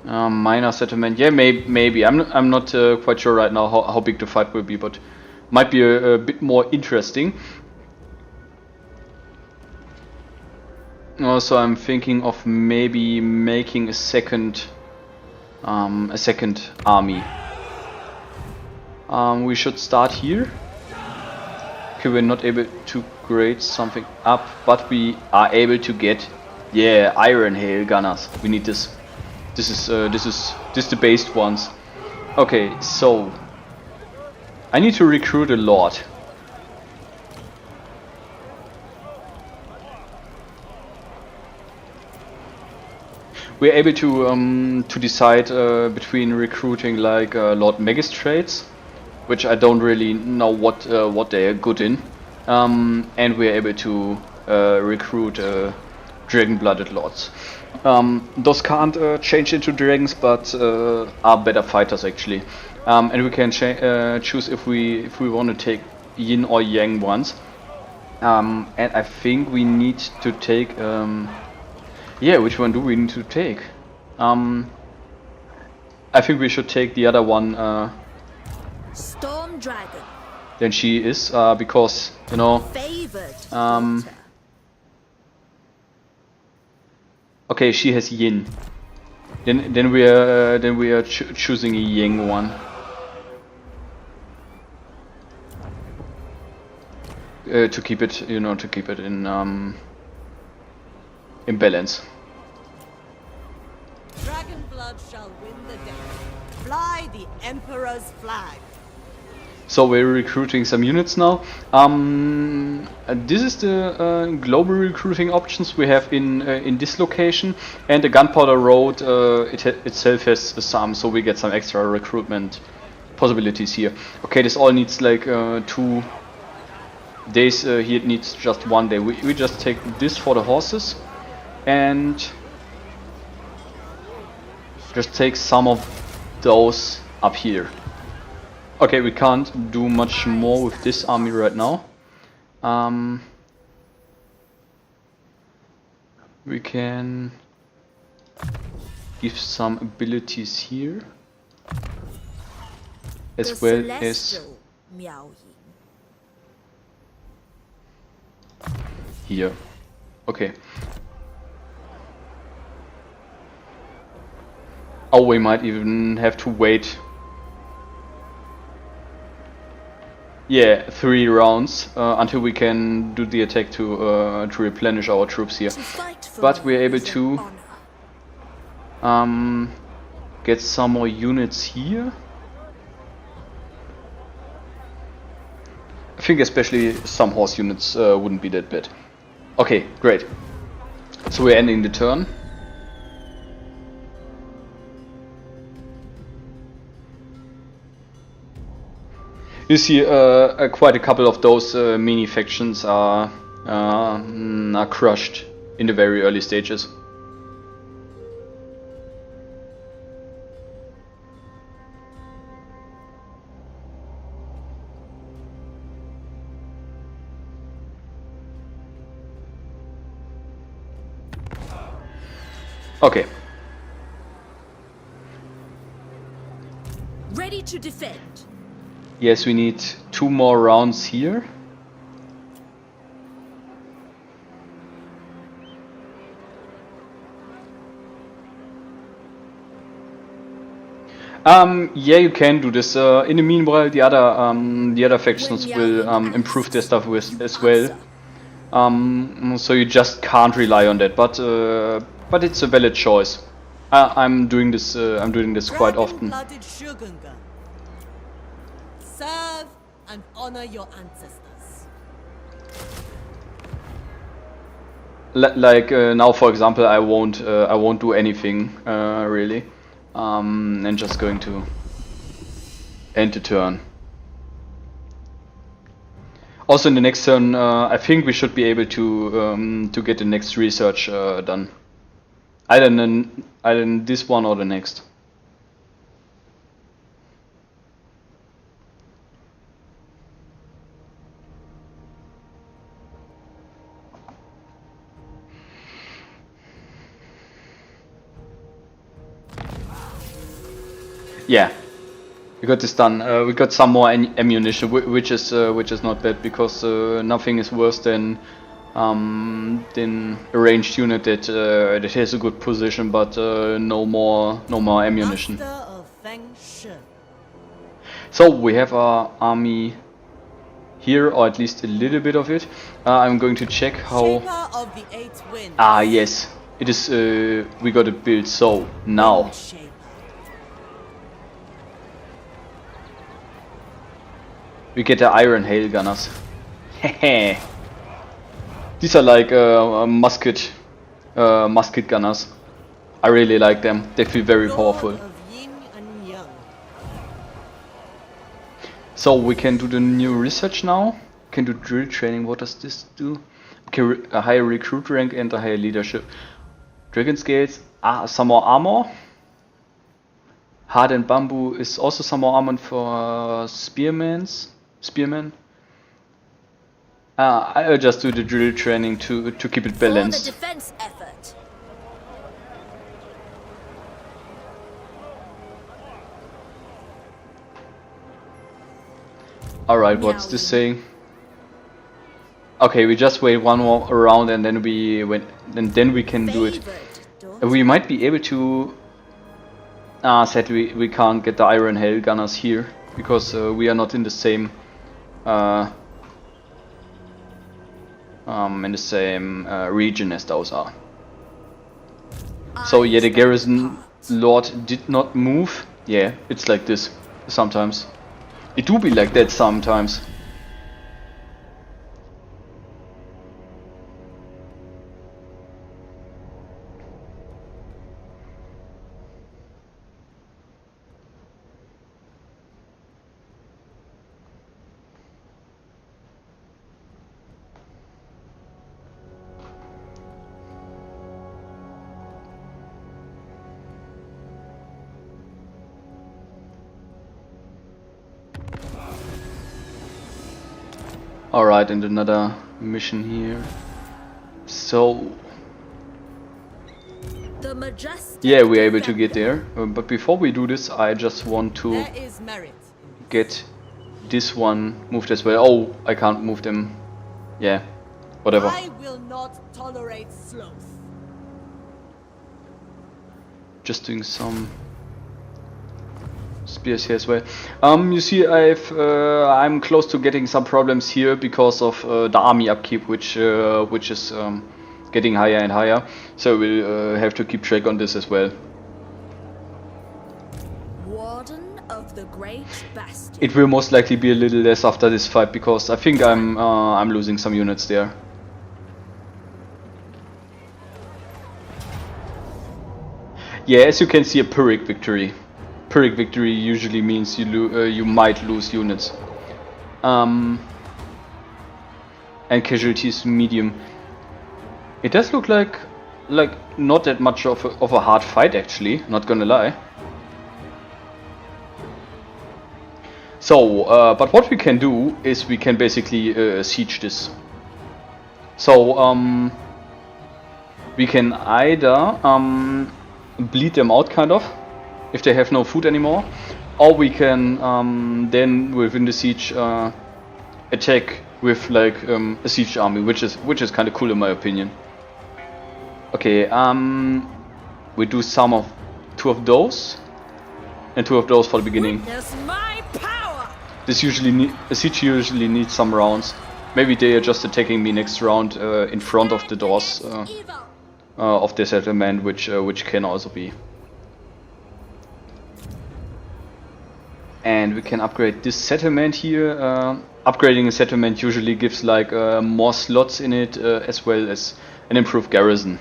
Minor settlement. Yeah, maybe. I'm not quite sure right now how big the fight will be, but might be a bit more interesting. Also, I'm thinking of maybe making a second army. We should start here. Okay, we're not able to grade something up, but we are able to get, yeah, Iron Hail Gunners. We need this. This is the based ones. Okay, so I need to recruit a lord. We're able to decide between recruiting like Lord Magistrates, which I don't really know what they are good in, and we're able to recruit Dragon-blooded lords. Those can't change into dragons, but are better fighters actually. And we can choose if we want to take Yin or Yang ones. And I think we need to take. Yeah, which one do we need to take? I think we should take the other one. Storm Dragon. Than she is, because you know. Favored. Okay, she has Yin. Then we are choosing a Yang one. To keep it, you know, in balance. Dragon blood shall win the day. Fly the Emperor's flag. So we're recruiting some units now. This is the global recruiting options we have in this location, and the Gunpowder Road itself has some, so we get some extra recruitment possibilities here. Okay, this all needs like 2 days. Here it needs just 1 day. We just take this for the horses and just take some of those up here. Okay, we can't do much more with this army right now. We can give some abilities here, as well as here. Okay. Oh, we might even have to wait. Yeah, 3 rounds until we can do the attack to replenish our troops here. But we're able to get some more units here. I think especially some horse units wouldn't be that bad. Okay, great. So we're ending the turn. You see quite a couple of those mini factions are crushed in the very early stages. Okay. Ready to defend. Yes, we need 2 more rounds here. Yeah, you can do this. In the meanwhile, the other factions will improve their stuff as well. So you just can't rely on that, but it's a valid choice. I'm doing this. I'm doing this quite often. Serve and honor your ancestors. Like now, for example, I won't do anything really. And just going to end the turn. Also, in the next turn, I think we should be able to get the next research done. Either in this one or the next. Yeah, we got this done. We got some more ammunition, which is not bad, because nothing is worse than a ranged unit that has a good position, but no more ammunition. So we have our army here, or at least a little bit of it. I'm going to check how. Ah, yes, it is. We got it built. So now. We get the Iron Hail Gunners. Hehe. These are like musket gunners. I really like them. They feel very powerful. So we can do the new research now. Can do drill training. What does this do? Okay, a higher recruit rank and a higher leadership. Dragon scales. Some more armor. Hard and bamboo is also some more armor for spearmen. I'll just do the drill training to keep it balanced. For the defense effort. Alright, what's this saying? Okay, we just wait 1 more round and then we can do it. We might be able to. Sadly we can't get the Iron Hail Gunners here because we are not in the same region as those are. So yeah, the garrison lord did not move. Yeah, it's like this sometimes. It do be like that sometimes. Alright, and another mission here. So, The majestic yeah, we're able to get there. But before we do this, I just want to There is merit. get this one moved as well. Oh, I can't move them. Yeah, whatever. I will not tolerate sloth. Just doing some spears here as well. You see, I'm close to getting some problems here because of the army upkeep, which is getting higher and higher. So we'll have to keep track on this as well. Warden of the Great Bastion. It will most likely be a little less after this fight because I think I'm losing some units there. Yeah, as you can see, a Pyrrhic victory. Pyrrhic victory usually means you might lose units. And casualties medium. It does look like not that much of a hard fight actually, not gonna lie. So, but what we can do is we can basically siege this. So, we can either bleed them out kind of, if they have no food anymore, or we can then within the siege attack with like a siege army, which is kind of cool in my opinion. Okay, we do two of those, and two of those for the beginning. Witness my power. This a siege usually needs some rounds. Maybe they are just attacking me next round in front of the doors Evil. of the settlement, which can also be. And we can upgrade this settlement here. Upgrading a settlement usually gives like more slots in it, as well as an improved garrison.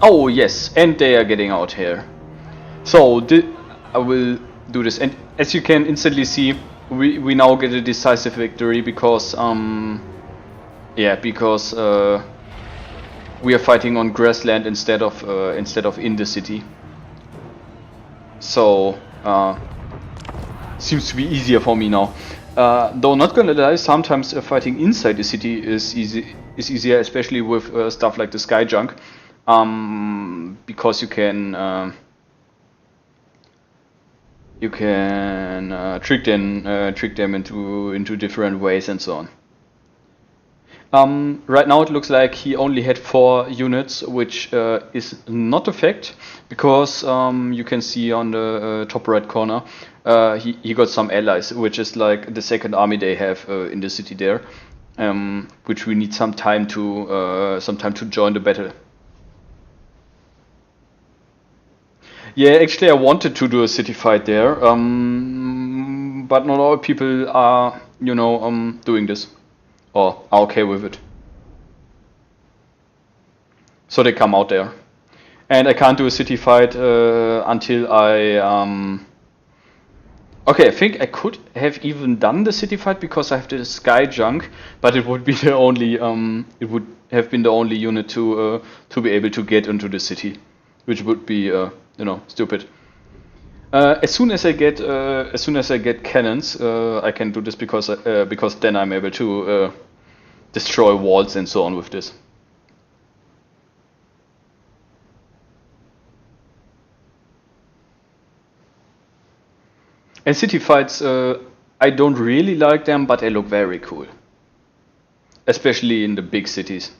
Oh yes, and they are getting out here. So I will do this, and as you can instantly see, we now get a decisive victory because because we are fighting on grassland instead of in the city. So seems to be easier for me now. Though not gonna lie, sometimes fighting inside the city is easier, especially with stuff like the sky junk. Because you can trick them into different ways and so on. Right now it looks like he only had 4 units, which is not a fact, because you can see on the top right corner he got some allies, which is like the second army they have in the city there, which we need some time to join the battle. Yeah, actually I wanted to do a city fight there, but not all people are, doing this, or are okay with it. So they come out there. And I can't do a city fight until I... Okay, I think I could have even done the city fight because I have the sky junk, but it would be the only... it would have been the only unit to be able to get into the city, which would be... stupid. As soon as I get cannons, I can do this because then I'm able to destroy walls and so on with this. And city fights, I don't really like them, but they look very cool, especially in the big cities.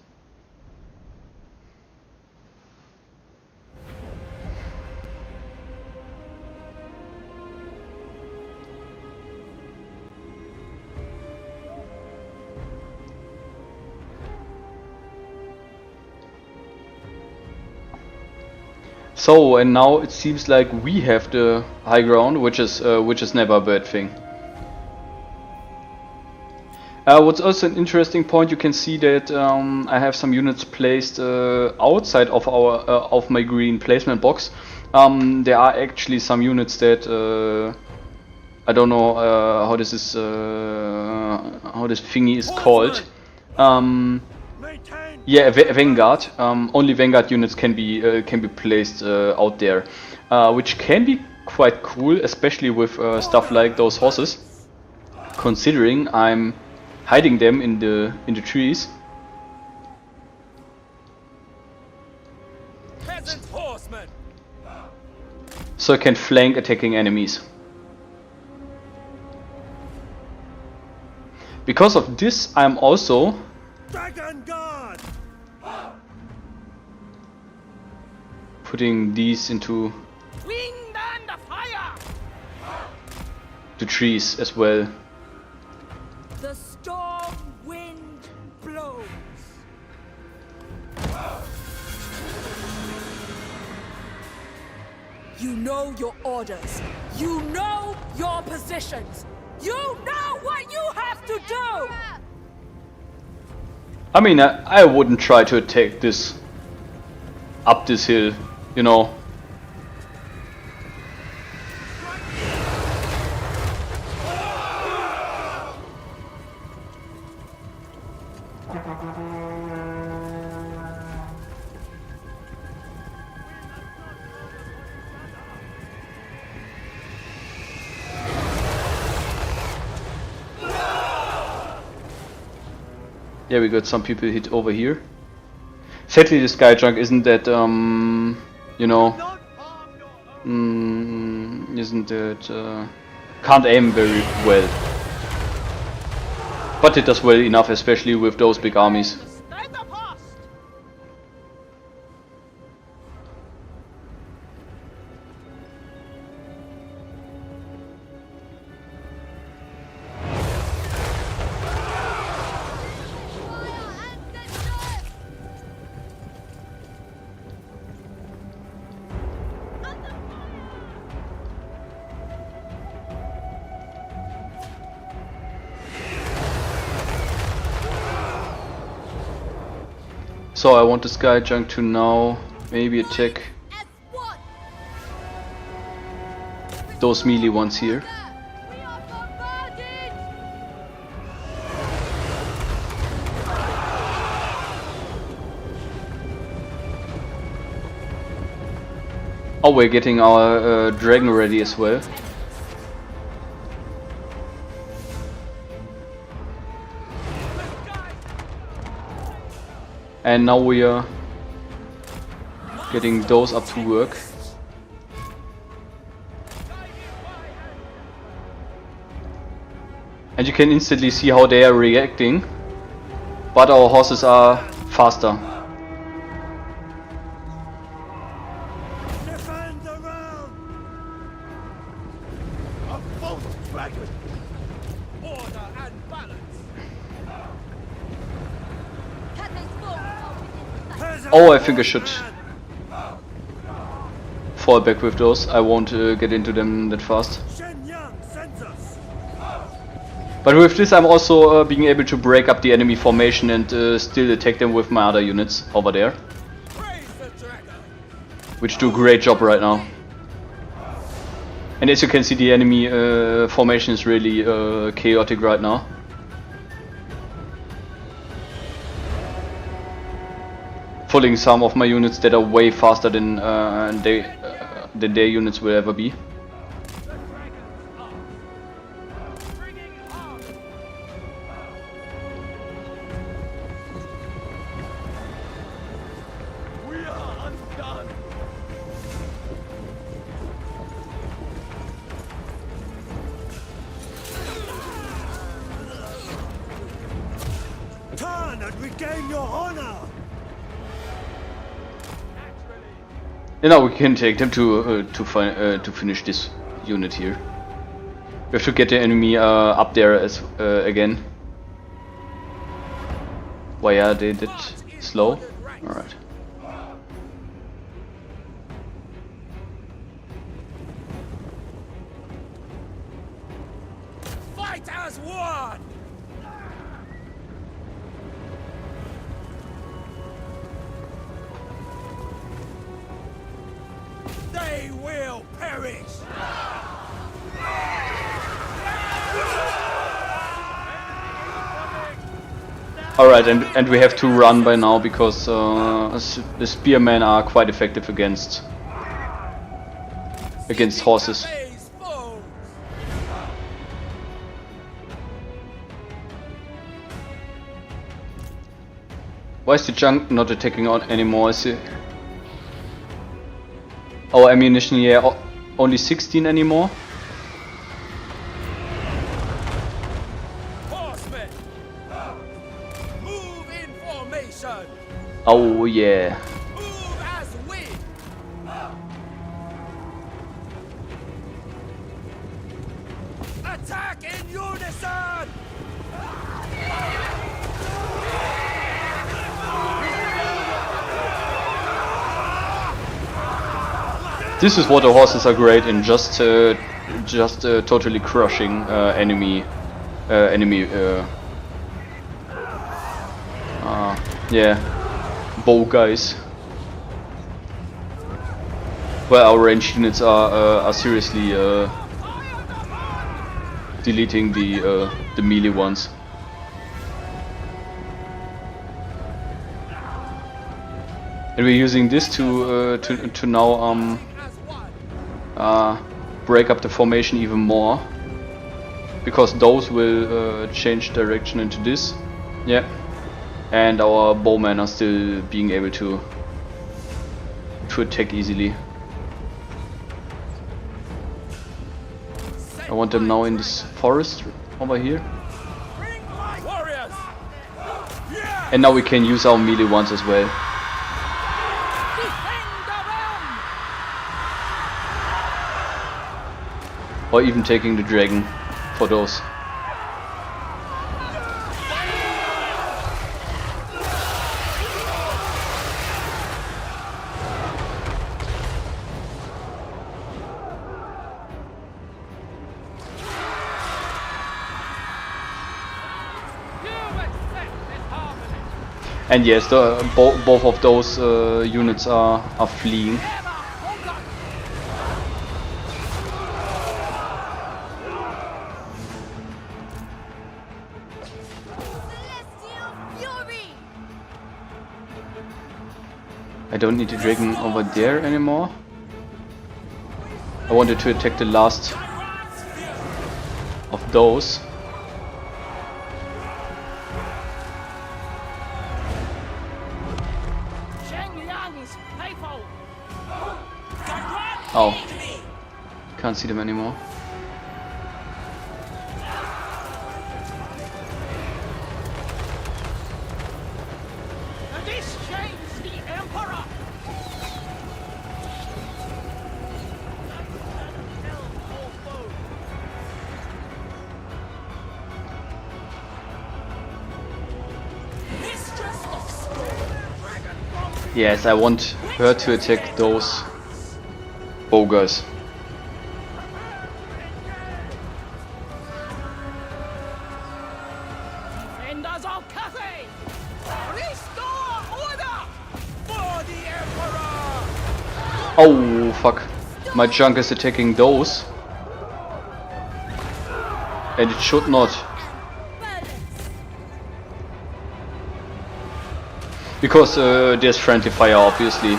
So, and now it seems like we have the high ground, which is never a bad thing. What's also an interesting point, you can see that I have some units placed outside of of my green placement box. There are actually some units that I don't know how this thingy is called. Yeah, Vanguard. Only Vanguard units can be placed out there, which can be quite cool, especially with stuff like those horses. Considering I'm hiding them in the trees. Peasant horsemen. So I can flank attacking enemies. Because of this, I'm also Dragon guard. putting these into Wind and fire. the trees as well. The storm wind blows. You know your orders. You know your positions. You know what you have to do! I mean, I wouldn't try to attack this up this hill, you know. Yeah, we got some people hit over here. Sadly, the sky junk isn't that, you know, isn't that, can't aim very well. But it does well enough, especially with those big armies. So I want the sky junk to now maybe attack those melee ones here. Oh, we're getting our dragon ready as well. And now we are getting those up to work. And you can instantly see how they are reacting. But our horses are faster. Defend the round. A false dragon. Order and balance. Oh, I think I should fall back with those. I won't get into them that fast. But with this I'm also being able to break up the enemy formation and still attack them with my other units over there. Which do a great job right now. And as you can see, the enemy formation is really chaotic right now. Pulling some of my units that are way faster than their units will ever be. We are undone. Turn and regain your honor. You know, we can take them to finish this unit here. We have to get the enemy up there as again. Why are they that slow? Alright. shall perish! Alright, and we have to run by now because the spearmen are quite effective against horses. Phase foes! Why is the junk not attacking on anymore? Is it... Oh, ammunition, yeah, only 16 anymore. Horsemen! Move in formation! Oh yeah. Move as we! Attack in unison! This is what the horses are great in, just totally crushing enemy yeah, bow guys. Well, our ranged units are seriously deleting the melee ones. And we're using this to now break up the formation even more, because those will change direction into this. Yeah, and our bowmen are still being able to attack easily. I want them now in this forest over here. Warriors! And now we can use our melee ones as well. Or even taking the dragon for those. And yes, both of those units are fleeing. I don't need the dragon over there anymore. I wanted to attack the last of those. Oh, can't see them anymore. This shames the Emperor! Yes, I want her to attack those ogres. Defenders of Cathay! Restore order! For the Emperor! Oh fuck, my junk is attacking those. And it should not. Because there's friendly fire, obviously.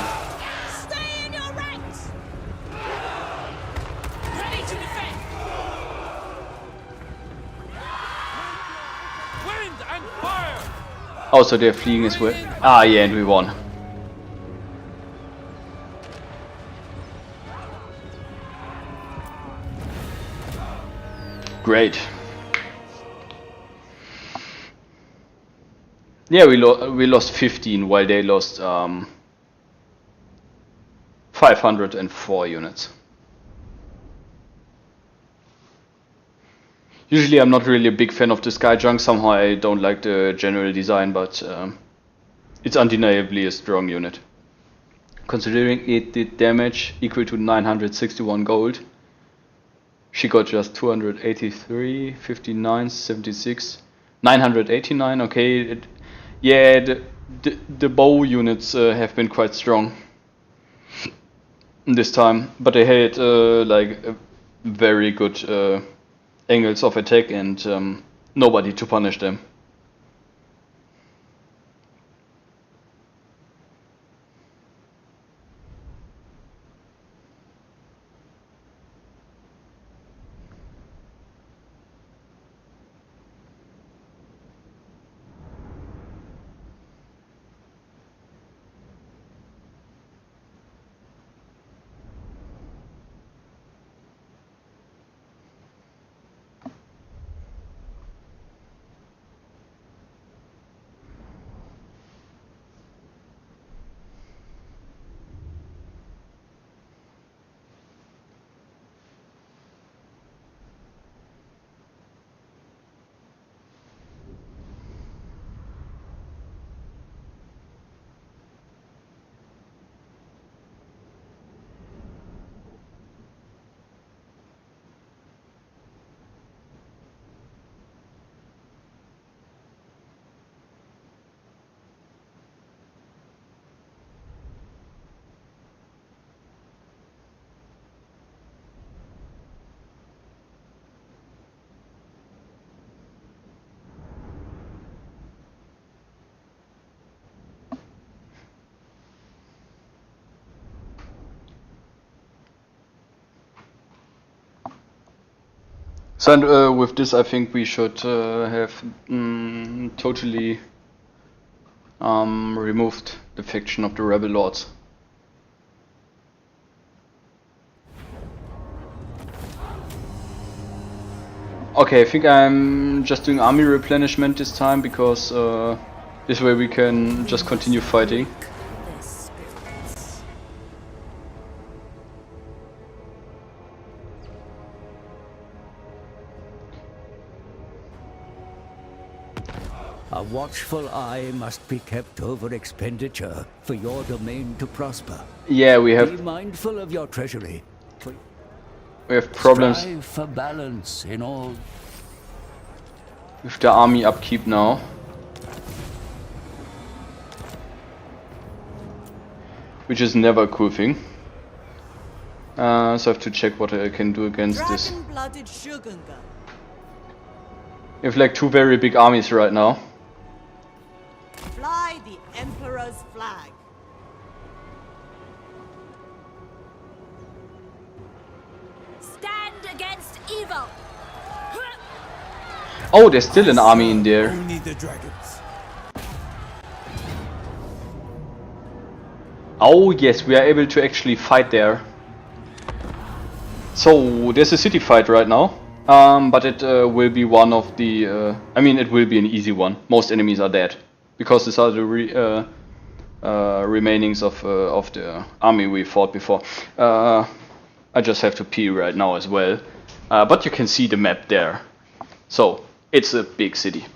Stay in your ranks! Ready to defend! Wind and fire! Oh, so they're fleeing as well. Ah, yeah, and we won. Great. Yeah, we lost 15 while they lost 504 units. Usually I'm not really a big fan of the Sky Junk, somehow I don't like the general design, but it's undeniably a strong unit. Considering it did damage equal to 961 gold, she got just 283, 59, 76, 989, okay. Yeah, the bow units have been quite strong. this time, but they had like very good angles of attack and nobody to punish them. So and, with this, I think we should have totally removed the faction of the rebel lords. Okay, I think I'm just doing army replenishment this time because this way we can just continue fighting. A watchful eye must be kept over expenditure for your domain to prosper. Yeah, we have Be mindful of your treasury. problems Strive for balance in all. with the army upkeep now. Which is never a cool thing. So I have to check what I can do against this. Dragon-blooded Shogunga. We have like two very big armies right now. Fly the Emperor's flag. Stand against evil. Oh, there's still an army in there. Only the dragons. Oh yes, we are able to actually fight there. So there's a city fight right now, but it will be one of the. I mean, it will be an easy one. Most enemies are dead because these are the remainings of the army we fought before. I just have to pee right now as well, but you can see the map there. So it's a big city.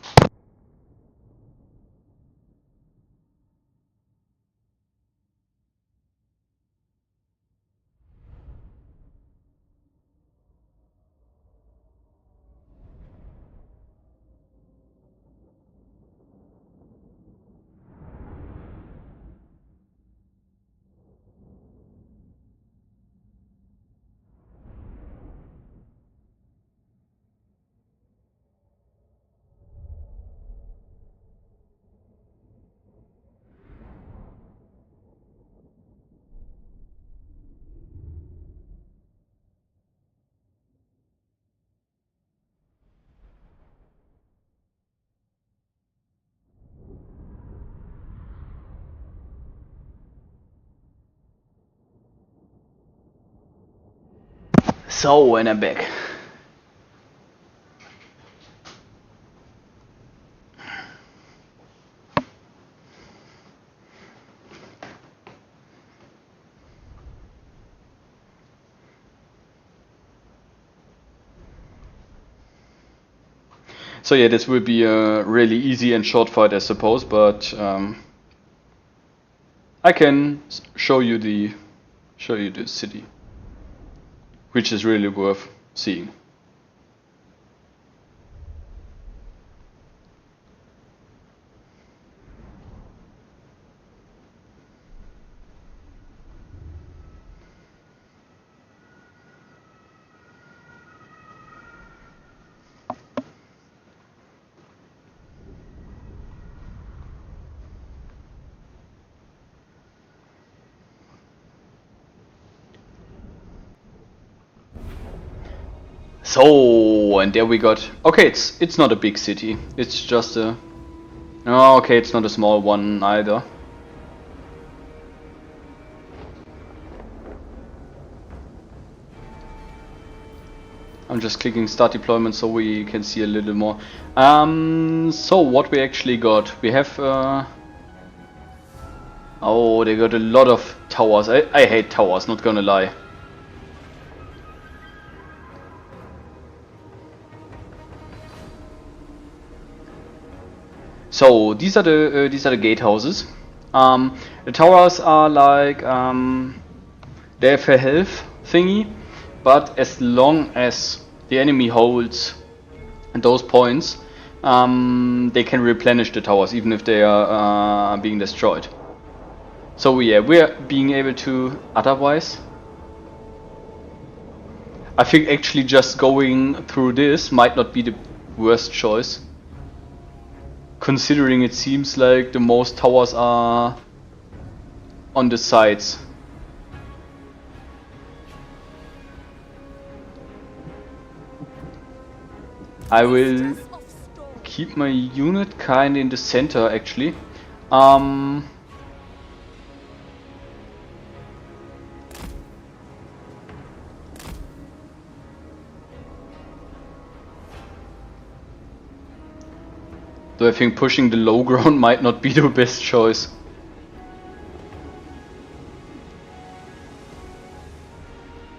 So, and I'm back. So yeah, this will be a really easy and short fight, I suppose, but I can show you the city, which is really worth seeing. So, and there we got... Okay, it's not a big city. It's just a... Oh, okay, it's not a small one either. I'm just clicking start deployment so we can see a little more. So what we actually got, we have oh, they got a lot of towers. I hate towers, not gonna lie. So these are the gatehouses. The towers are like they have a health thingy. But as long as the enemy holds those points, they can replenish the towers even if they are being destroyed. So yeah, we're being able to. Otherwise, I think actually just going through this might not be the worst choice, considering it seems like the most towers are on the sides. I will keep my unit kinda in the center actually. Though I think pushing the low ground might not be the best choice.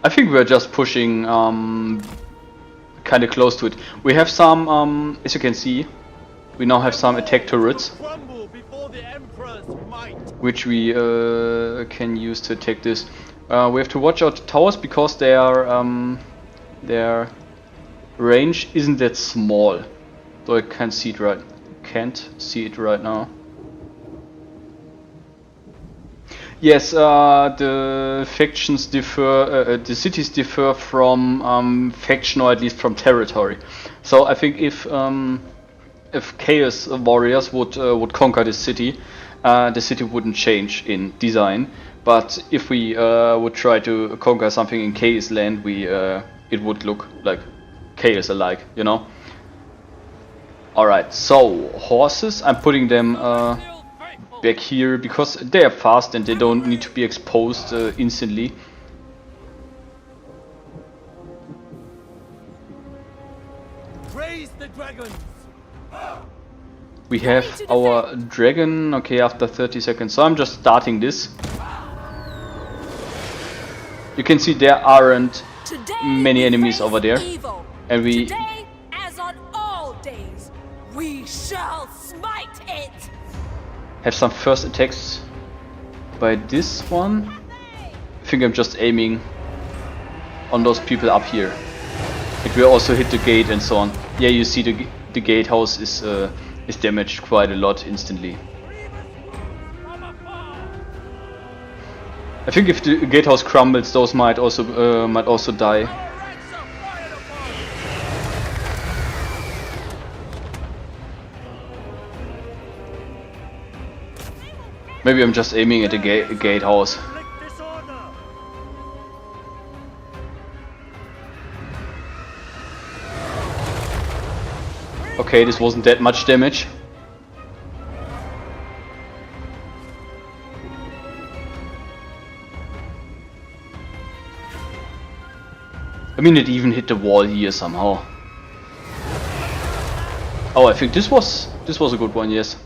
I think we're just pushing kind of close to it. We have some, as you can see, we now have some attack turrets, which we can use to attack this. We have to watch out the towers because their range isn't that small. Though I can't see it right now. Yes, the factions differ, the cities differ from faction, or at least from territory. So I think if Chaos Warriors would conquer this city, the city wouldn't change in design. But if we would try to conquer something in Chaos land, it would look like Chaos alike, you know. All right, so horses, I'm putting them back here because they are fast and they don't need to be exposed instantly. Praise the dragons. We have our dragon, okay, after 30 seconds, so I'm just starting this. You can see there aren't many enemies over there, and we Today, as on all days, we shall smite it. have some first attacks by this one. I think I'm just aiming on those people up here. It will also hit the gate and so on. Yeah, you see the gatehouse is damaged quite a lot instantly. I think if the gatehouse crumbles, those might also die. Maybe I'm just aiming at the gatehouse. Okay, this wasn't that much damage. I mean, it even hit the wall here somehow. Oh, I think this was a good one, yes.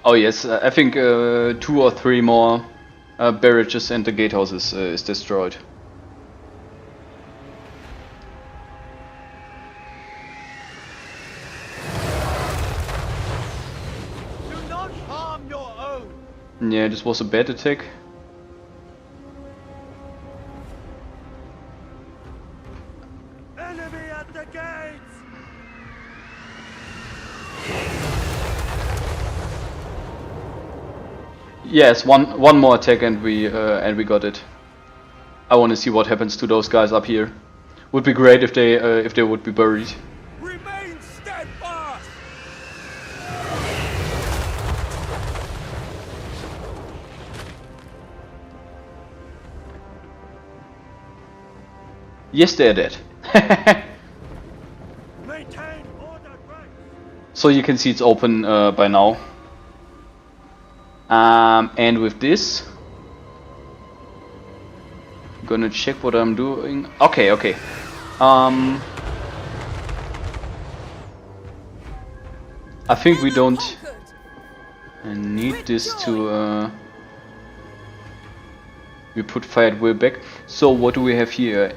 Oh yes, I think 2 or 3 more barrages and the gatehouse is destroyed. Do not harm your own. Yeah, this was a bad attack. Enemy at the gates. Yes, one more attack and we got it. I want to see what happens to those guys up here. Would be great if they would be buried. Remain steadfast! Yes, they're dead. Maintain order, right? So you can see it's open by now. And with this, I'm gonna check what I'm doing. Okay, okay. I think we don't need this to. We put fire at will back. So what do we have here?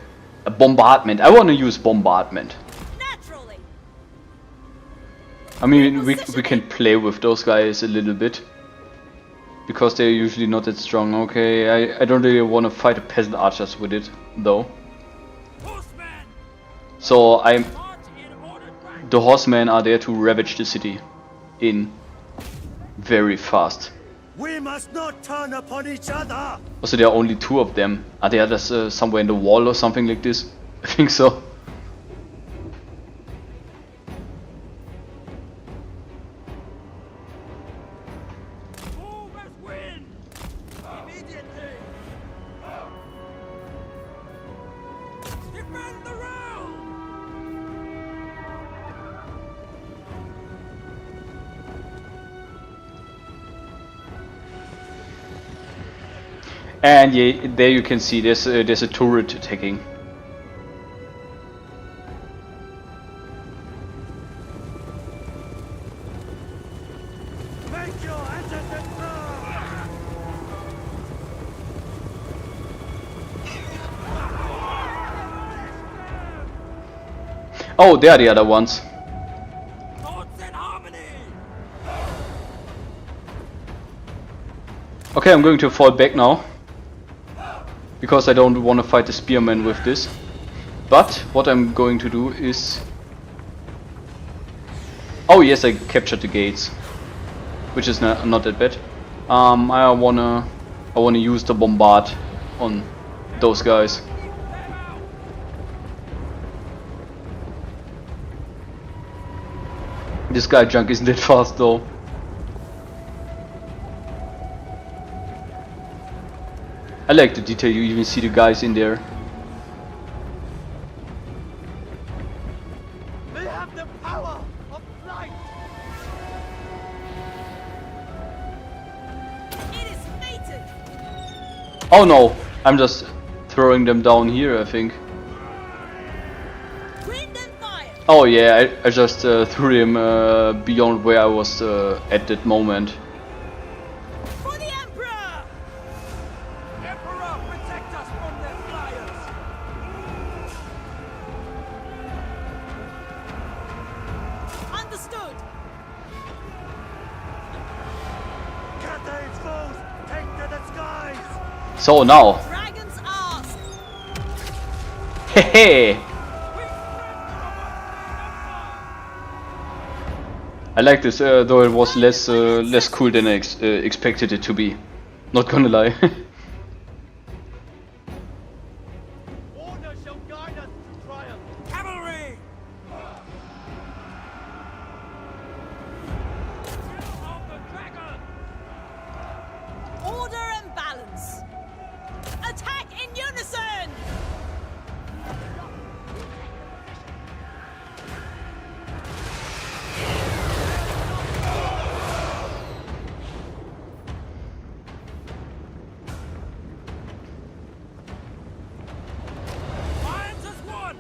A bombardment. I want to use bombardment. Naturally. I mean, we can play with those guys a little bit. Because they're usually not that strong. Okay, I don't really want to fight the peasant archers with it, though. Horsemen! So March in ordered rank! the horsemen are there to ravage the city in very fast. We must not turn upon each other! Also, there are only 2 of them. Are the others somewhere in the wall or something like this? I think so. Move as wind! Immediately! Defend the realm! And yeah, there you can see there's a turret attacking. Make your ancestors proud! Oh, they are the other ones. Thoughts in harmony! Okay, I'm going to fall back now. Because I don't want to fight the spearmen with this. But what I'm going to do is... Oh yes, I captured the gates. Which is not that bad. I wanna use the bombard on those guys. This guy junk isn't that fast though. I like the detail, you even see the guys in there. They have the power of flight! It is fated. Oh no, I'm just throwing them down here, I think. Wind and fire. Oh yeah, I just threw him beyond where I was at that moment. For the Emperor. Emperor, protect us from their flyers! Understood. Carthage's foes, take to the skies! So now, Dragons ask. hehe! I like this, though it was less cool than I expected it to be. Not gonna lie. Order shall guide us to triumph! Cavalry! Will of the dragon! Order and balance. Attack in unison. Lions as one!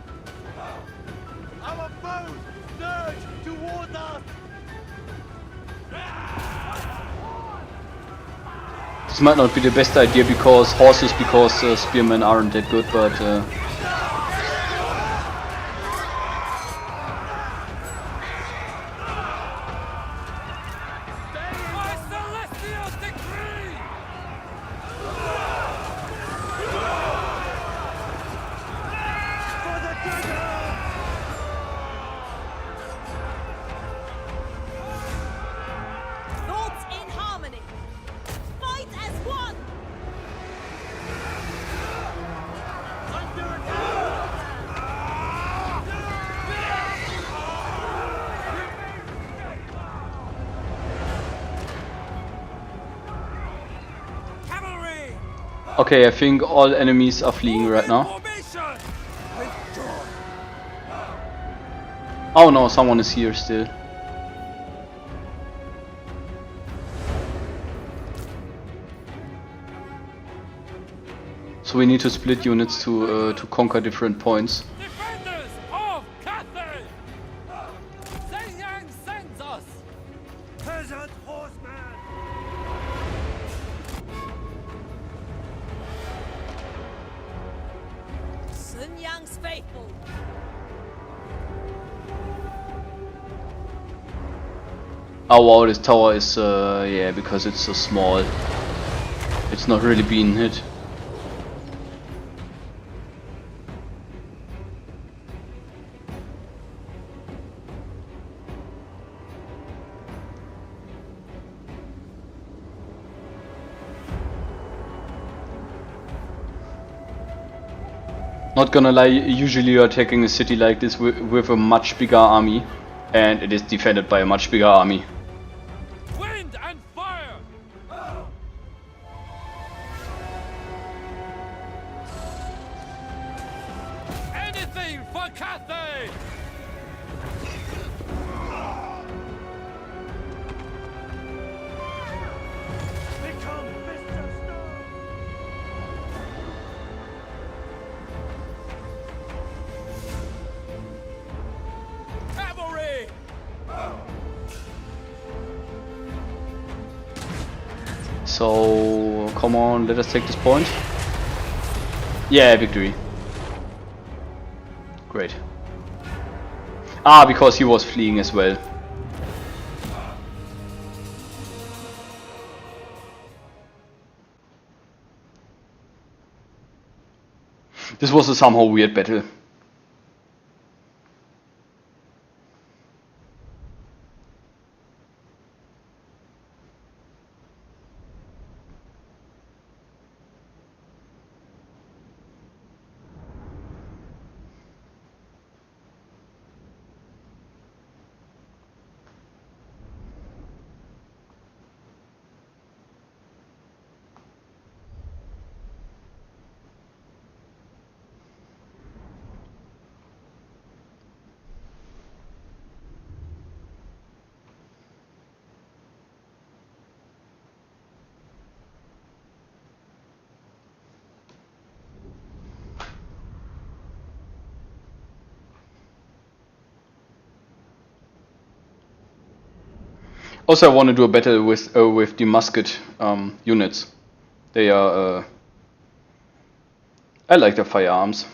Our foes surge towards us! This might not be the best idea because horses, because spearmen aren't that good, but By celestial decree! For the dragon! Thoughts in harmony. Fight as one. Under Okay, I think all enemies are fleeing right now. Formation! Withdraw. Oh no, someone is here still. So we need to split units to conquer different points. Defenders of Cathay! Zhejiang sends us! Peasant horseman! Sun Yang's faithful. Oh wow, this tower is, yeah, because it's so small. It's not really being hit. Not gonna lie, usually you're attacking a city like this with a much bigger army, and it is defended by a much bigger army. Wind and fire! Anything for Cathay! Become Mr. Snow! Cavalry! So, come on, let us take this point. Yeah, victory. Great. Ah, because he was fleeing as well. This was a somehow weird battle. Also, I want to do a battle with the musket units. They are. I like their firearms.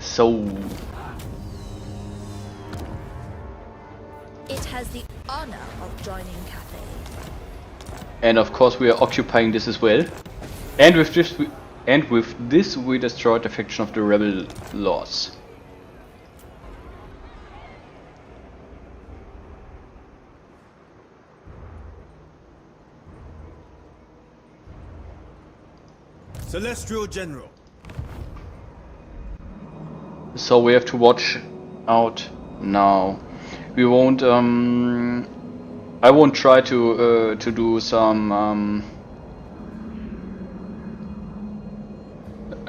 So, It has the honor of joining Cathay. and of course we are occupying this as well. And with this we destroyed the faction of the rebel lords. Celestial General. So we have to watch out now. We won't. I won't try to do some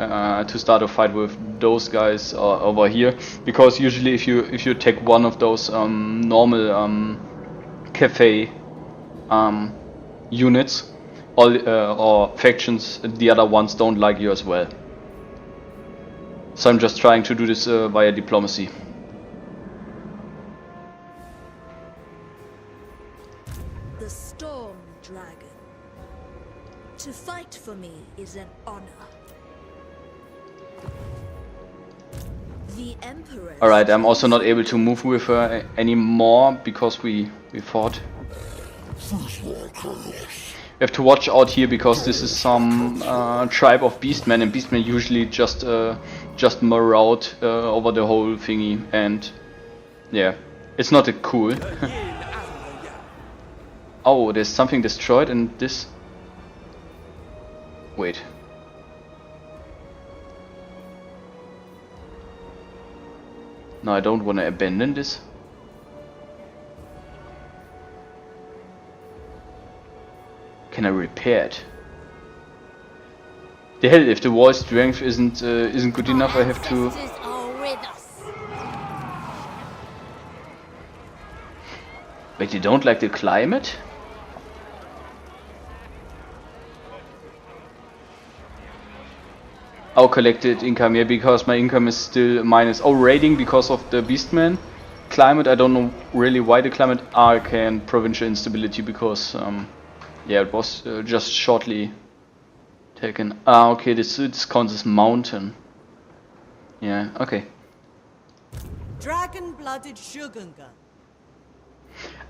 to start a fight with those guys over here, because usually if you take one of those normal cafe units or factions, the other ones don't like you as well. So I'm just trying to do this via diplomacy. The Storm Dragon. To fight for me is an honor. The Emperor. Alright, I'm also not able to move with her anymore because we fought. We have to watch out here because this is some tribe of beastmen, and beastmen usually just maraud over the whole thingy, and yeah, it's not cool. Oh, there's something destroyed in this. Wait. No, I don't want to abandon this. Can I repair it? The hell, if the wall strength isn't good enough, I have to. Wait, you don't like the climate? Oh, collected income, yeah, because my income is still minus. Oh, raiding because of the beastman. Climate, I don't know really why the climate. Arcane, provincial instability, because yeah, it was just shortly taken. Ah, okay, this counts as mountain. Yeah, okay. Dragon-blooded Shogunga.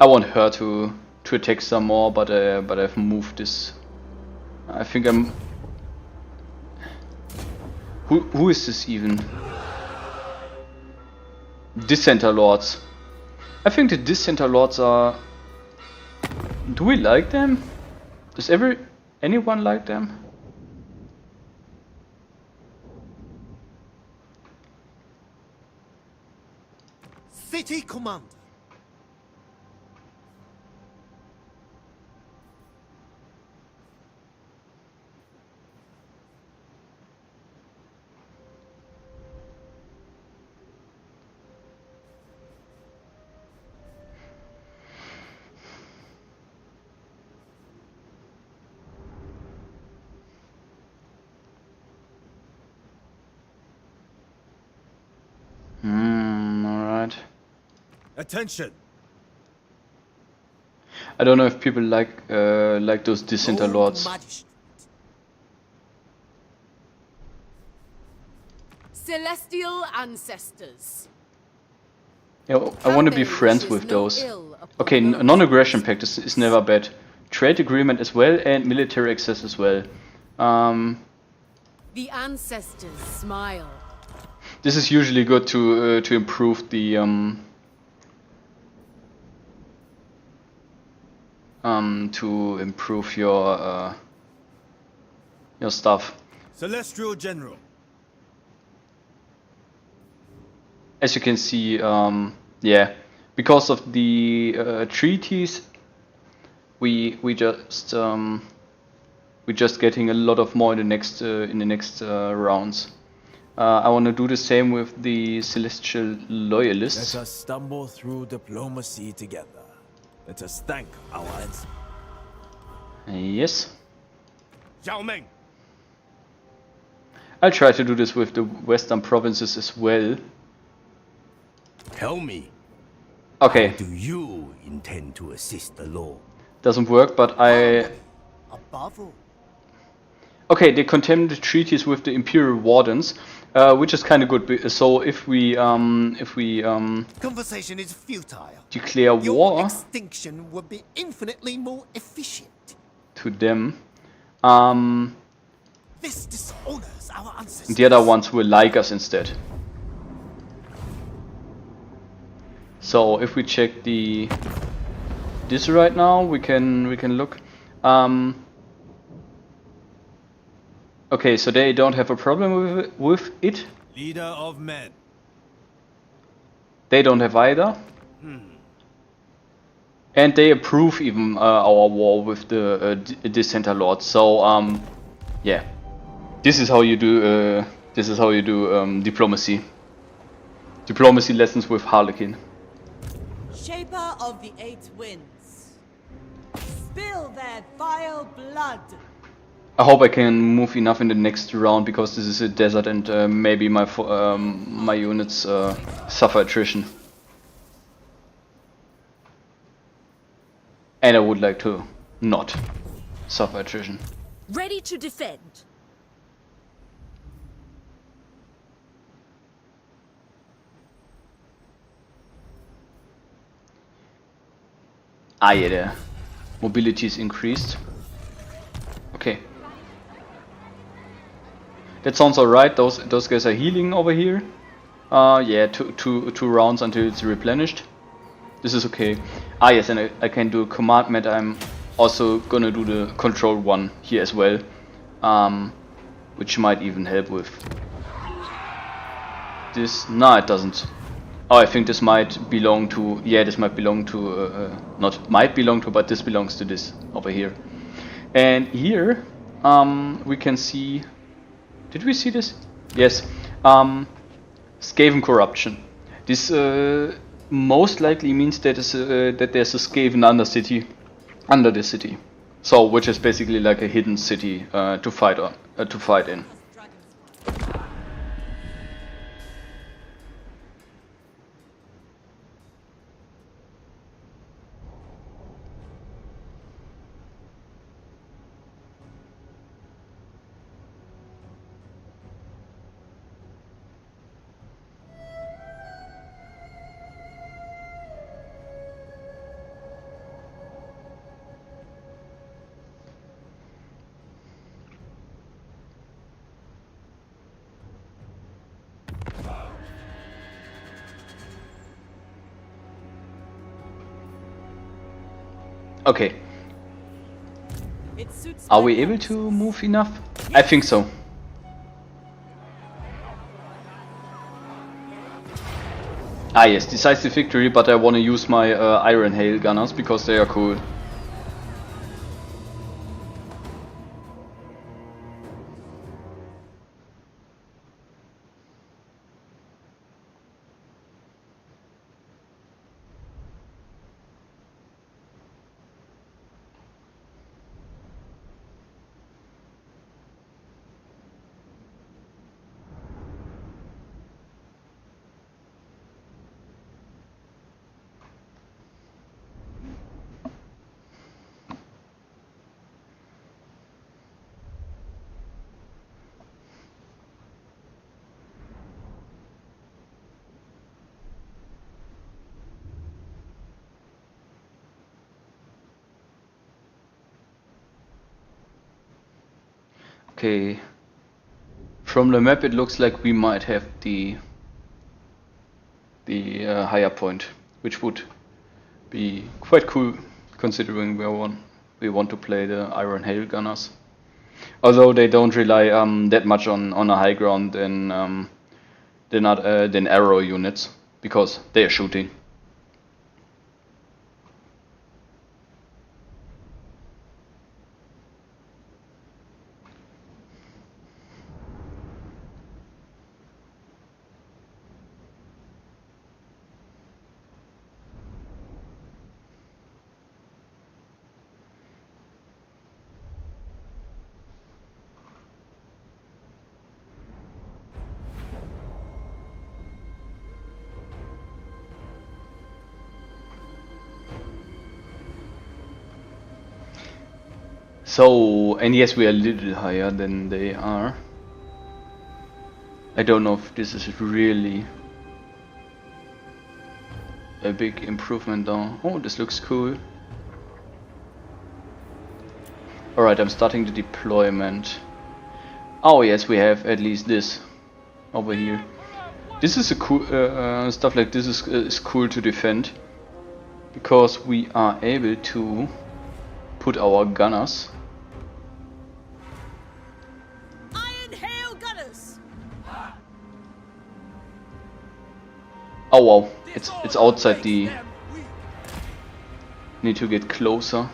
I want her to attack some more, but I've moved this. I think I'm. Who is this even? Dissenter Lords. I think the Dissenter Lords are. Do we like them? Does anyone like them? City Commander. Alright. Attention. I don't know if people like those Dissenter Lords. Celestial ancestors. Yeah, I want to be friends with those. Okay, non-aggression pact is never bad. Trade agreement as well, and military access as well. The ancestors smile. This is usually good to improve the your stuff. Celestial General. As you can see, yeah, because of the treaties, we just getting a lot of more in the next rounds. I want to do the same with the Celestial Loyalists. Let us stumble through diplomacy together. Let us thank our ancestors. Yes. Zhao Meng. I'll try to do this with the Western provinces as well. Tell me. Okay. How do you intend to assist the law? Doesn't work, but I. Above all. Okay, they contained the treaties with the Imperial Wardens, which is kind of good. So if we Conversation is futile. declare Your war extinction would be infinitely more efficient. to them, This dishonors our ancestors. the other ones will like us instead. So if we check this right now, we can look. Okay, so they don't have a problem with it. Leader of men. They don't have either. And they approve even our war with the Dissenter Lords. So yeah. This is how you do. This is how you do diplomacy. Diplomacy lessons with Harlequin. Shaper of the Eight Winds, spill their vile blood. I hope I can move enough in the next round because this is a desert and maybe my my units suffer attrition. And I would like to not suffer attrition. Ready to defend. Ah yeah, the mobility is increased. Okay. That sounds alright, those guys are healing over here. Yeah, two rounds until it's replenished. This is okay. Ah yes, and I can do command mat. I'm also gonna do the control one here as well. Which might even help with this. No, it doesn't. Oh, I think this might belong to, yeah, this might belong to, not might belong to, but this belongs to this over here. And here, we can see, did we see this? Yes, Skaven corruption. This most likely means that there's a Skaven under the city. So, which is basically like a hidden city to fight in. Okay. It suits Are my we able to move enough? I think so. Ah yes, decisive victory, but I want to use my Iron Hail Gunners because they are cool. Okay. From the map it looks like we might have the higher point, which would be quite cool considering we want to play the Iron Hail Gunners. Although they don't rely that much on a high ground than arrow units because they are shooting. So, and yes, we are a little higher than they are. I don't know if this is really a big improvement though. Oh, this looks cool. Alright, I'm starting the deployment. Oh yes, we have at least this over here. This is a cool, stuff like this is cool to defend. Because we are able to put our gunners. Iron Hail Gunners. Oh wow, it's outside the. Need to get closer.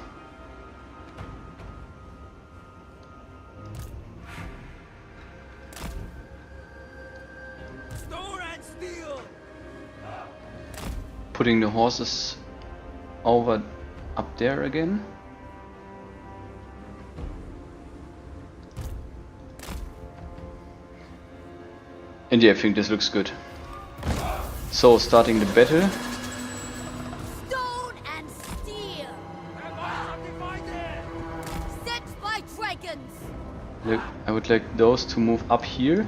putting the horses over up there again. And yeah, I think this looks good. So starting the battle. Stone and steel, set by dragons. Look, I would like those to move up here,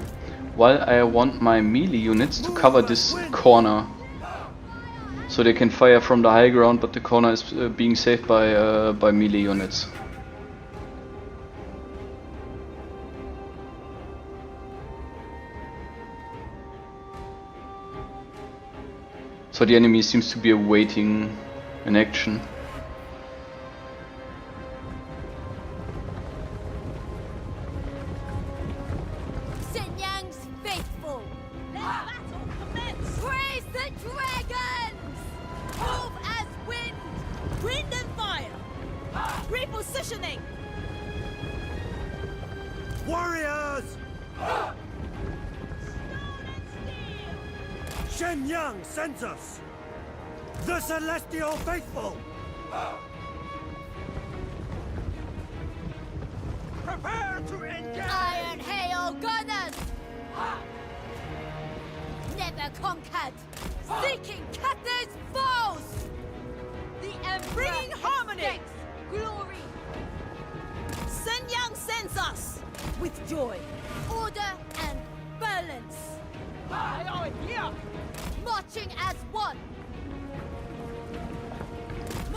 while I want my melee units to cover this corner. So they can fire from the high ground, but the corner is being saved by melee units. So the enemy seems to be awaiting an action. Shenyang's faithful. Let battle commence. Praise the dragons. Move as wind! Wind and fire! Repositioning! Warriors! Shenyang sends us! The Celestial Faithful! Prepare to engage! Iron Hail Gunners. Never conquered. Seeking Cather's foes. The Emperor bringing harmony! expects glory. Shenyang sends us with joy. Order and balance. I are here! Marching as one.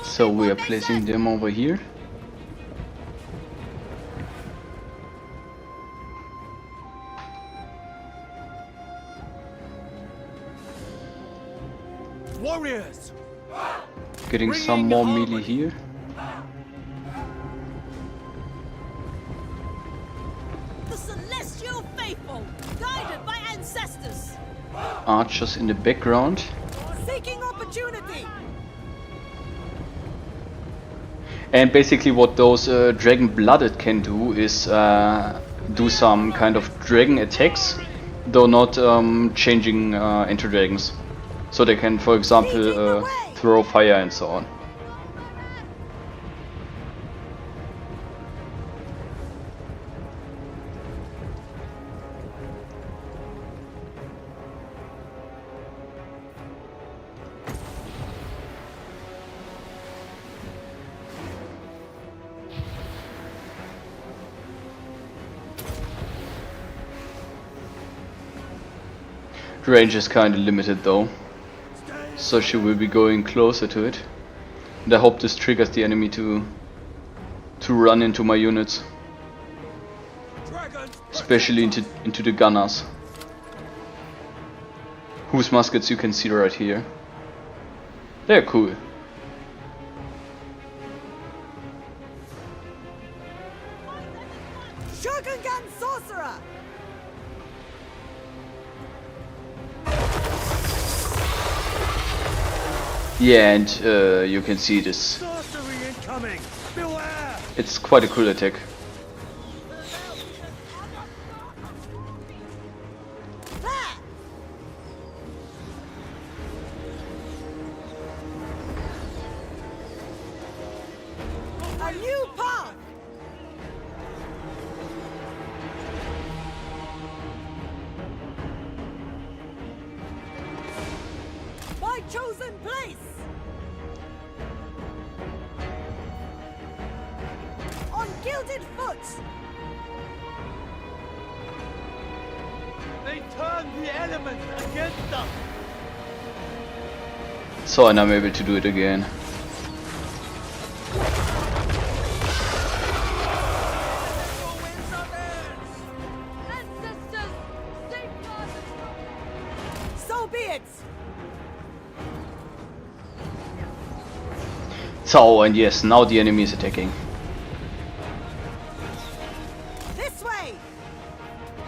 So we are placing them over here. Warriors! Getting some more melee here. The Celestial Faithful, guided by ancestors, Archers in the background. seeking opportunity. And basically what those dragon blooded can do is do some kind of dragon attacks, though not changing into dragons. So they can, for example, throw fire and so on. The range is kinda limited though, so she will be going closer to it. And I hope this triggers the enemy to run into my units, especially into the gunners, whose muskets you can see right here. They're cool. Shogungan Sorcerer! Yeah, and you can see this. Sorcery incoming! Beware! It's quite a cool attack. There! A new path! My chosen place! On gilded foot! They turn the elements against us! So, and I'm able to do it again. Ancestors, safeguard us from them. So be it! So, and yes, now the enemy is attacking. This way!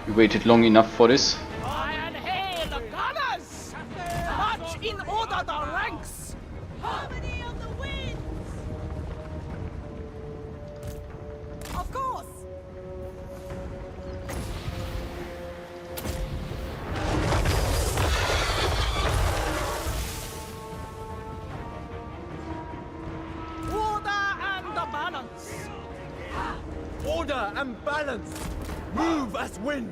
We waited long enough for this. Iron hail the gunners! March in order the ranks! Harmony of the winds! Of course! dragons! Order and balance! Move as wind!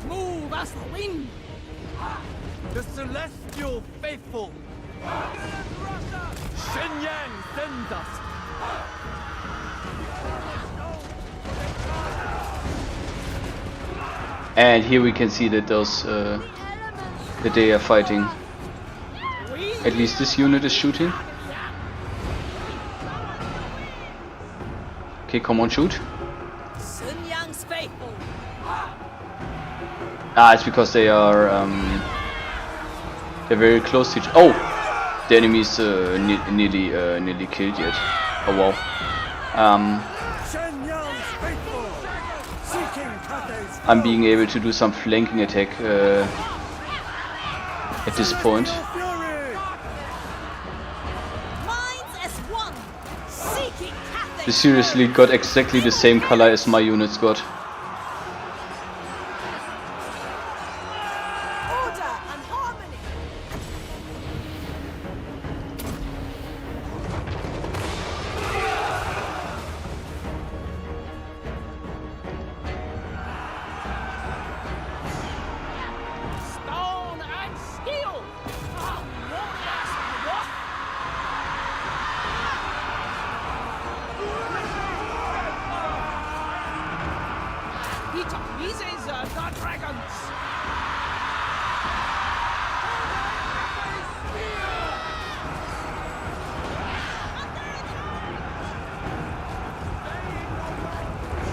Move as the wind! The celestial faithful! Shenyang sends us! And here we can see that those that they are fighting. At least this unit is shooting. Okay, come on, shoot. Sun Yang's faithful! Ah, it's because they are they're very close to each. Oh, the enemy is nearly killed yet. Oh wow. Shenyang's faithful! Seeking Cathay's I'm being able to do some flanking attack at this point. fury! Minds as one! Seeking They Cathay! seriously got exactly the same color as my units got. Order and harmony! Stone and steel! Warriors walk! These is the dragons!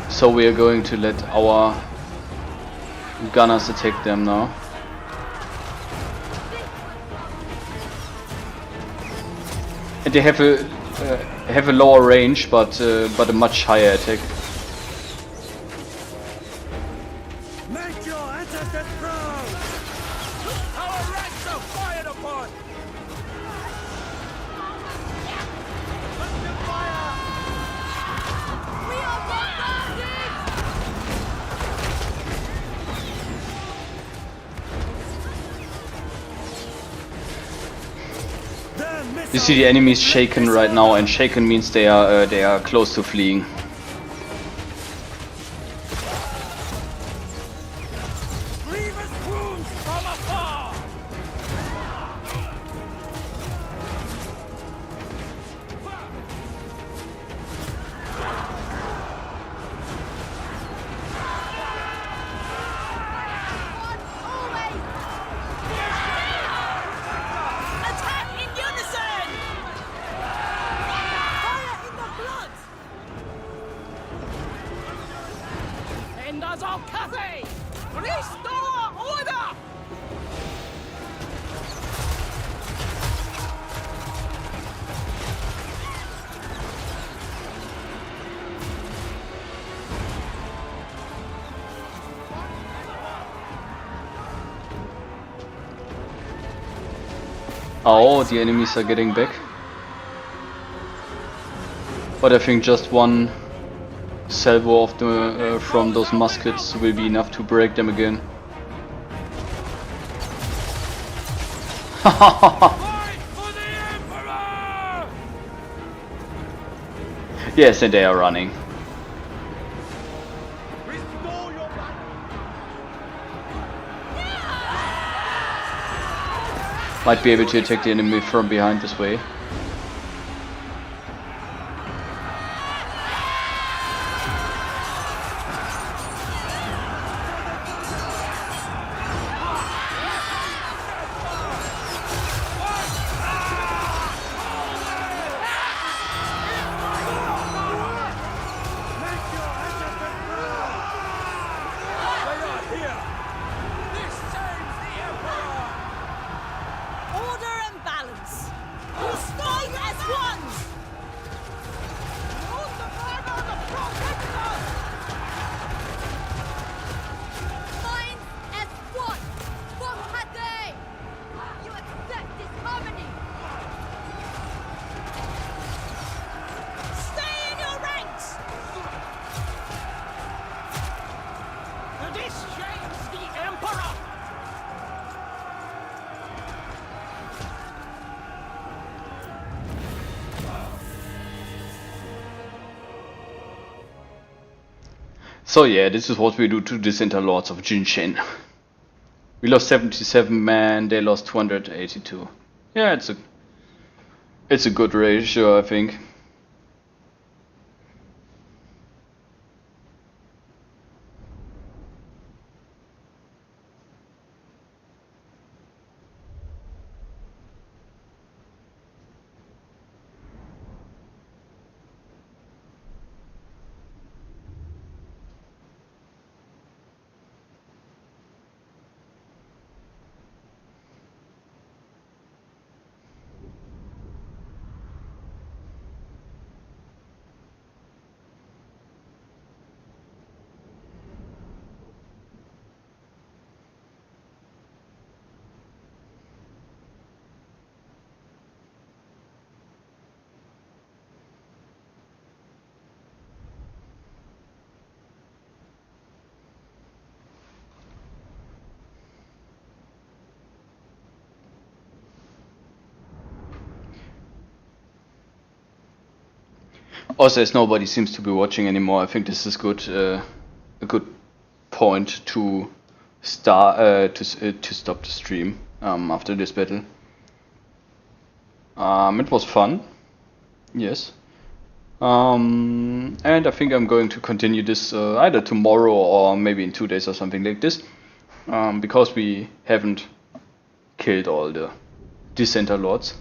So we are going to let our gunners attack them now. And they have a lower range, but a much higher attack. Make your ancestors proud! Our ranks are fired upon! Under fire! We are bombarded! You see the enemies shaken right now, and shaken means they are close to fleeing. Grievous wounds from afar! Attack in unison! Fire in the blood! Enders of Cathay! Restore order! Oh, the enemies are getting back. But I think just one salvo of the from those muskets will be enough to break them again. Fight for the Emperor! Yes, and they are running. Restore your battle! Might be able to attack the enemy from behind this way. Make your ancestors proud! They are here! This saves the Emperor! Order and balance! We stand as one! Hold the banner of the protector! Minds as one! For Cathay! You accept this harmony! Stay in your ranks! This shames the Emperor! So yeah, this is what we do to the Center Lords of Jinshen. We lost 77 men, they lost 282. Yeah, it's a good ratio, I think. Also, as nobody seems to be watching anymore, I think this is good, a good point to start to stop the stream after this battle. It was fun, yes, and I think I'm going to continue this either tomorrow or maybe in 2 days or something like this, because we haven't killed all the Dissenter Lords.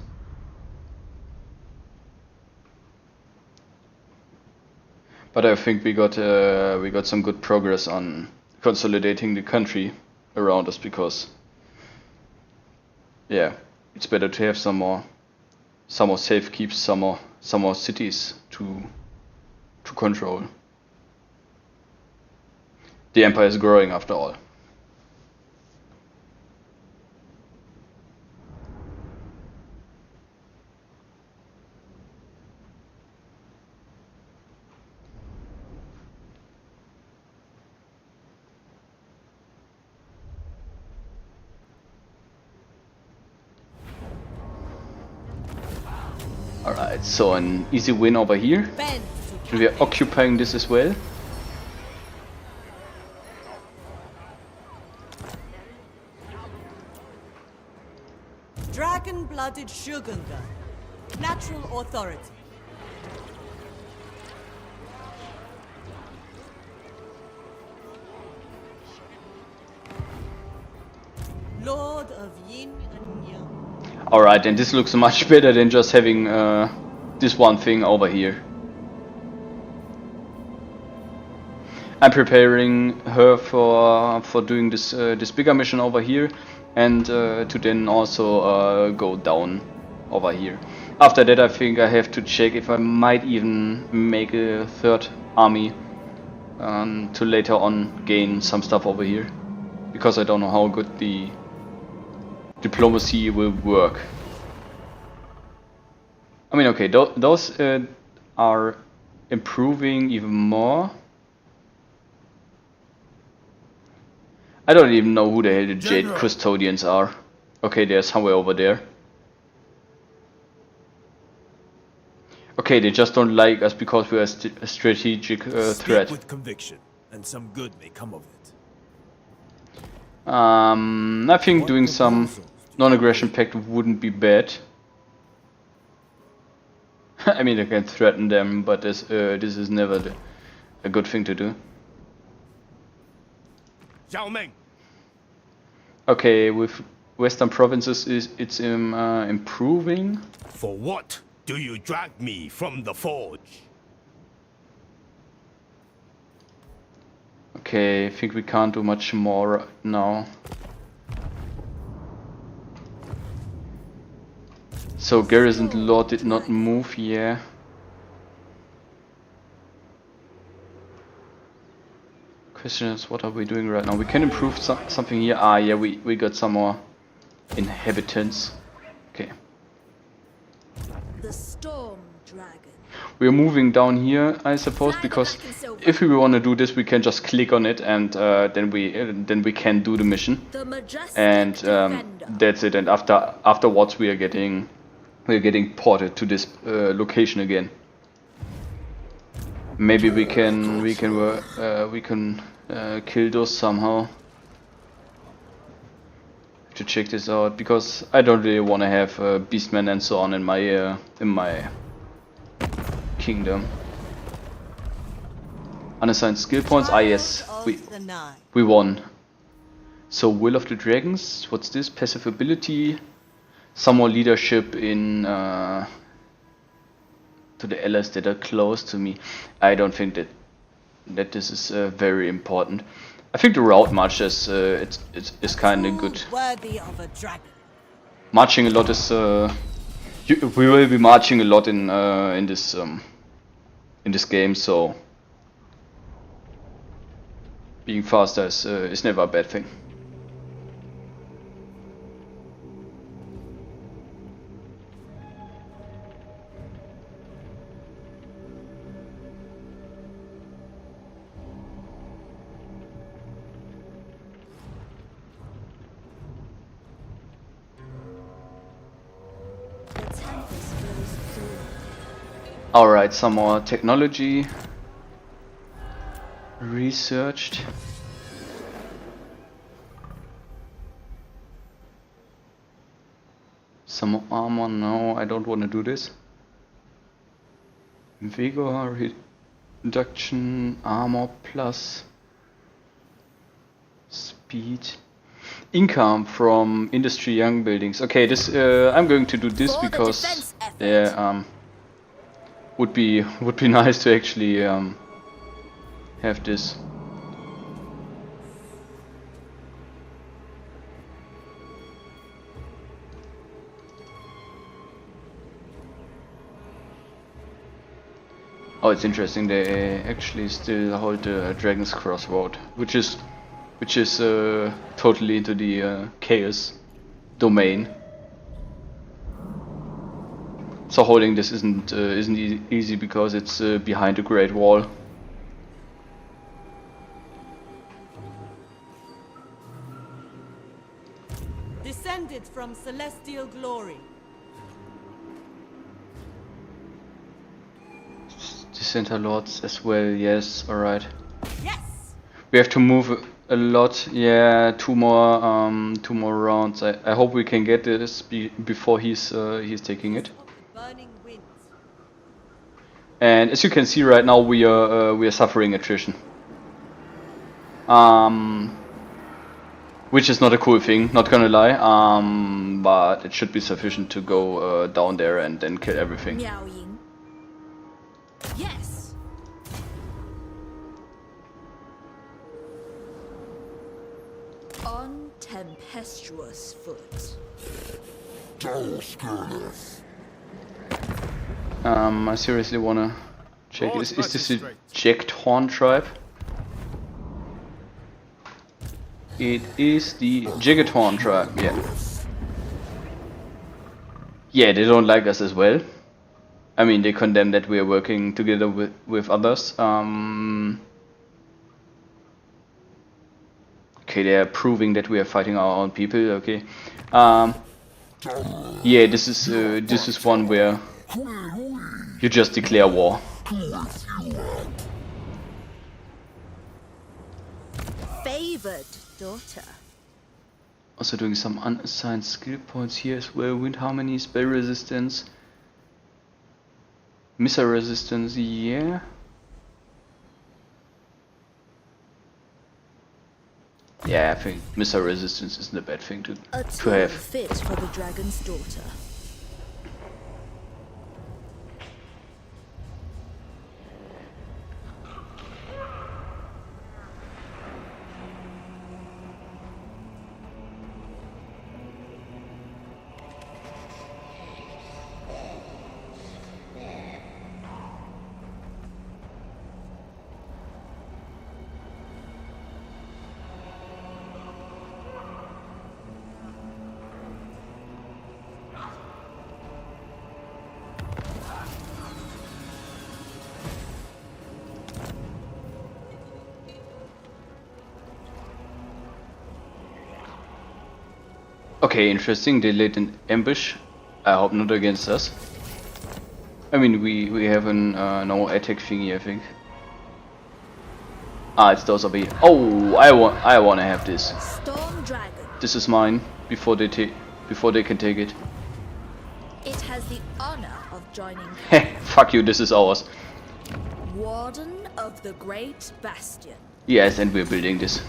But I think we got some good progress on consolidating the country around us, because yeah, it's better to have some more safe keeps, some more cities to control. The empire is growing after all. Alright, so an easy win over here. And we are occupying this as well. Dragon-blooded Shogunga. Natural authority. Lord of Yin and Yang. Alright, and this looks much better than just having this one thing over here. I'm preparing her for doing this bigger mission over here, and to then also go down over here. After that, I think I have to check if I might even make a third army to later on gain some stuff over here, because I don't know how good the diplomacy will work. I mean, okay, those are improving even more. I don't even know who the hell the Jade Custodians are. Okay, they're somewhere over there. Okay, they just don't like us because we are a strategic threat. With conviction, and some good may come of it. I think doing some non-aggression pact wouldn't be bad. I mean, I can threaten them, but this is never a good thing to do. Okay, with Western provinces, it's improving. For what do you drag me from the forge? Okay, I think we can't do much more now. So Garrison Lord did not move, yeah. Question is, what are we doing right now? We can improve something here. Ah, yeah, we got some more inhabitants. Okay. The Storm Dragon. We're moving down here, I suppose, because if we want to do this, we can just click on it, and then we can do the mission. And that's it. And afterwards, we are getting ported to this location again. Maybe we can kill those somehow. To check this out, because I don't really want to have beastmen and so on in my kingdom. Unassigned skill points. Ah yes, we won. So Will of the Dragons. What's this? Passive ability. Some more leadership in to the allies that are close to me. I don't think that this is very important. I think the route march is kind of good. Worthy of a dragon. Marching a lot is we will be marching a lot in this game, so being faster is never a bad thing. Alright, some more technology researched. Some more armor. No, I don't want to do this. Vigor reduction, armor plus speed. Income from industry young buildings. Okay, this I'm going to do this because would be nice to actually have this. Oh, it's interesting. They actually still hold the Dragon's Crossroad, which is totally into the chaos domain. So holding this isn't easy because it's behind the Great Wall. Descended from celestial glory. Center lords as well. Yes, all right. Yes. We have to move a lot. Yeah, two more rounds. I hope we can get this before he's taking it. Burning winds. And as you can see right now, we are suffering attrition. Which is not a cool thing, not gonna lie. But it should be sufficient to go down there and then kill everything. Miao Ying. Yes. On tempestuous foot. I seriously wanna check. Is this a Jacked Horn tribe? It is the Jagged Horn tribe, yeah. Yeah, they don't like us as well. I mean, they condemn that we are working together with others. Okay, they are proving that we are fighting our own people. Okay. Yeah, this is one where you just declare war. Favored daughter. Also doing some unassigned skill points here as well. Wind harmony, spell resistance, missile resistance. Yeah. Yeah, I think missile resistance isn't a bad thing to have. Fit for the dragon's daughter. Okay, interesting. They laid an ambush. I hope not against us. I mean, we have an no attack thingy, I think. Ah, it's those over here. Oh, I want to have this. Storm Dragon. This is mine before they can take it. It has the honor of joining Heh, fuck you, this is ours. Warden of the Great Bastion. Yes, and we're building this.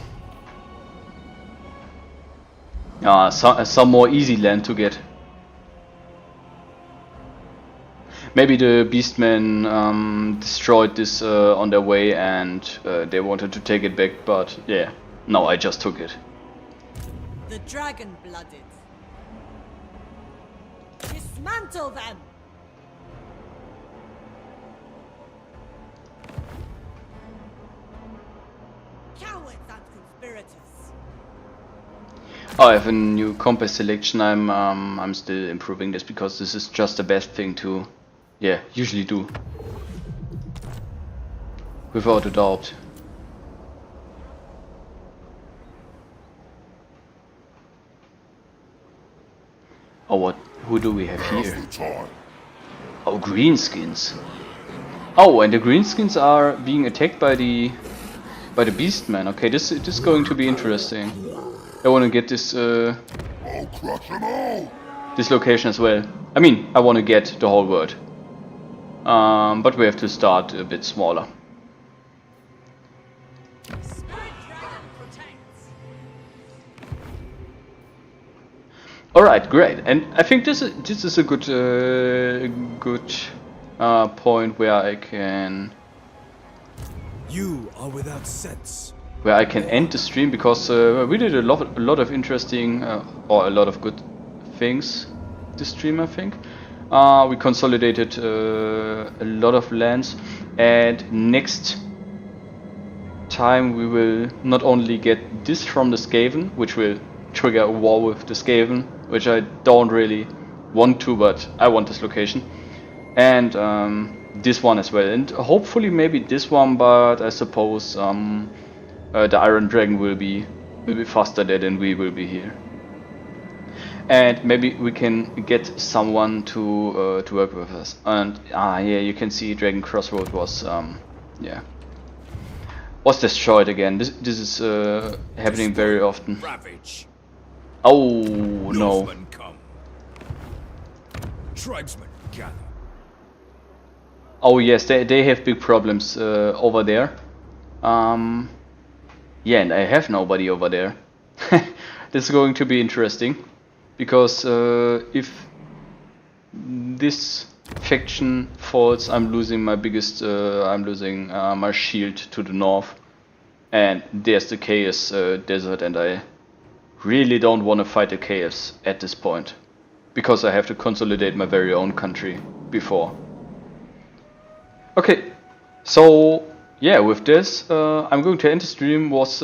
Some more easy land to get. Maybe the Beastmen destroyed this on their way and they wanted to take it back, but yeah, no, I just took it. The dragon-blooded. Dismantle them! Cowards and conspirators. Oh, I have a new compass selection. I'm still improving this because this is just the best thing to, yeah, usually do. Without a doubt. Oh, what? Who do we have here? Oh, greenskins. Oh, and the greenskins are being attacked by the beastmen. Okay, this is going to be interesting. I want to get this this location as well. I mean, I want to get the whole world. But we have to start a bit smaller. Alright, great. And I think this is a good point where I can You are without sense. end the stream, because we did a lot of interesting or a lot of good things this stream, I think. We consolidated a lot of lands, and next time we will not only get this from the Skaven, which will trigger a war with the Skaven, which I don't really want to, but I want this location, and this one as well, and hopefully maybe this one, but I suppose the Iron Dragon will be faster there than we will be here. And maybe we can get someone to work with us. And yeah, you can see Dragon Crossroad was was destroyed again. This is happening very often. Ravage. Oh no! Northmen come. Tribesmen gather. Oh yes, they have big problems over there. Yeah, and I have nobody over there. This is going to be interesting, because if this faction falls, I'm losing my biggest. I'm losing my shield to the north, and there's the Chaos Desert, and I really don't want to fight the Chaos at this point, because I have to consolidate my very own country before. Okay, so yeah, with this, I'm going to end the stream. Was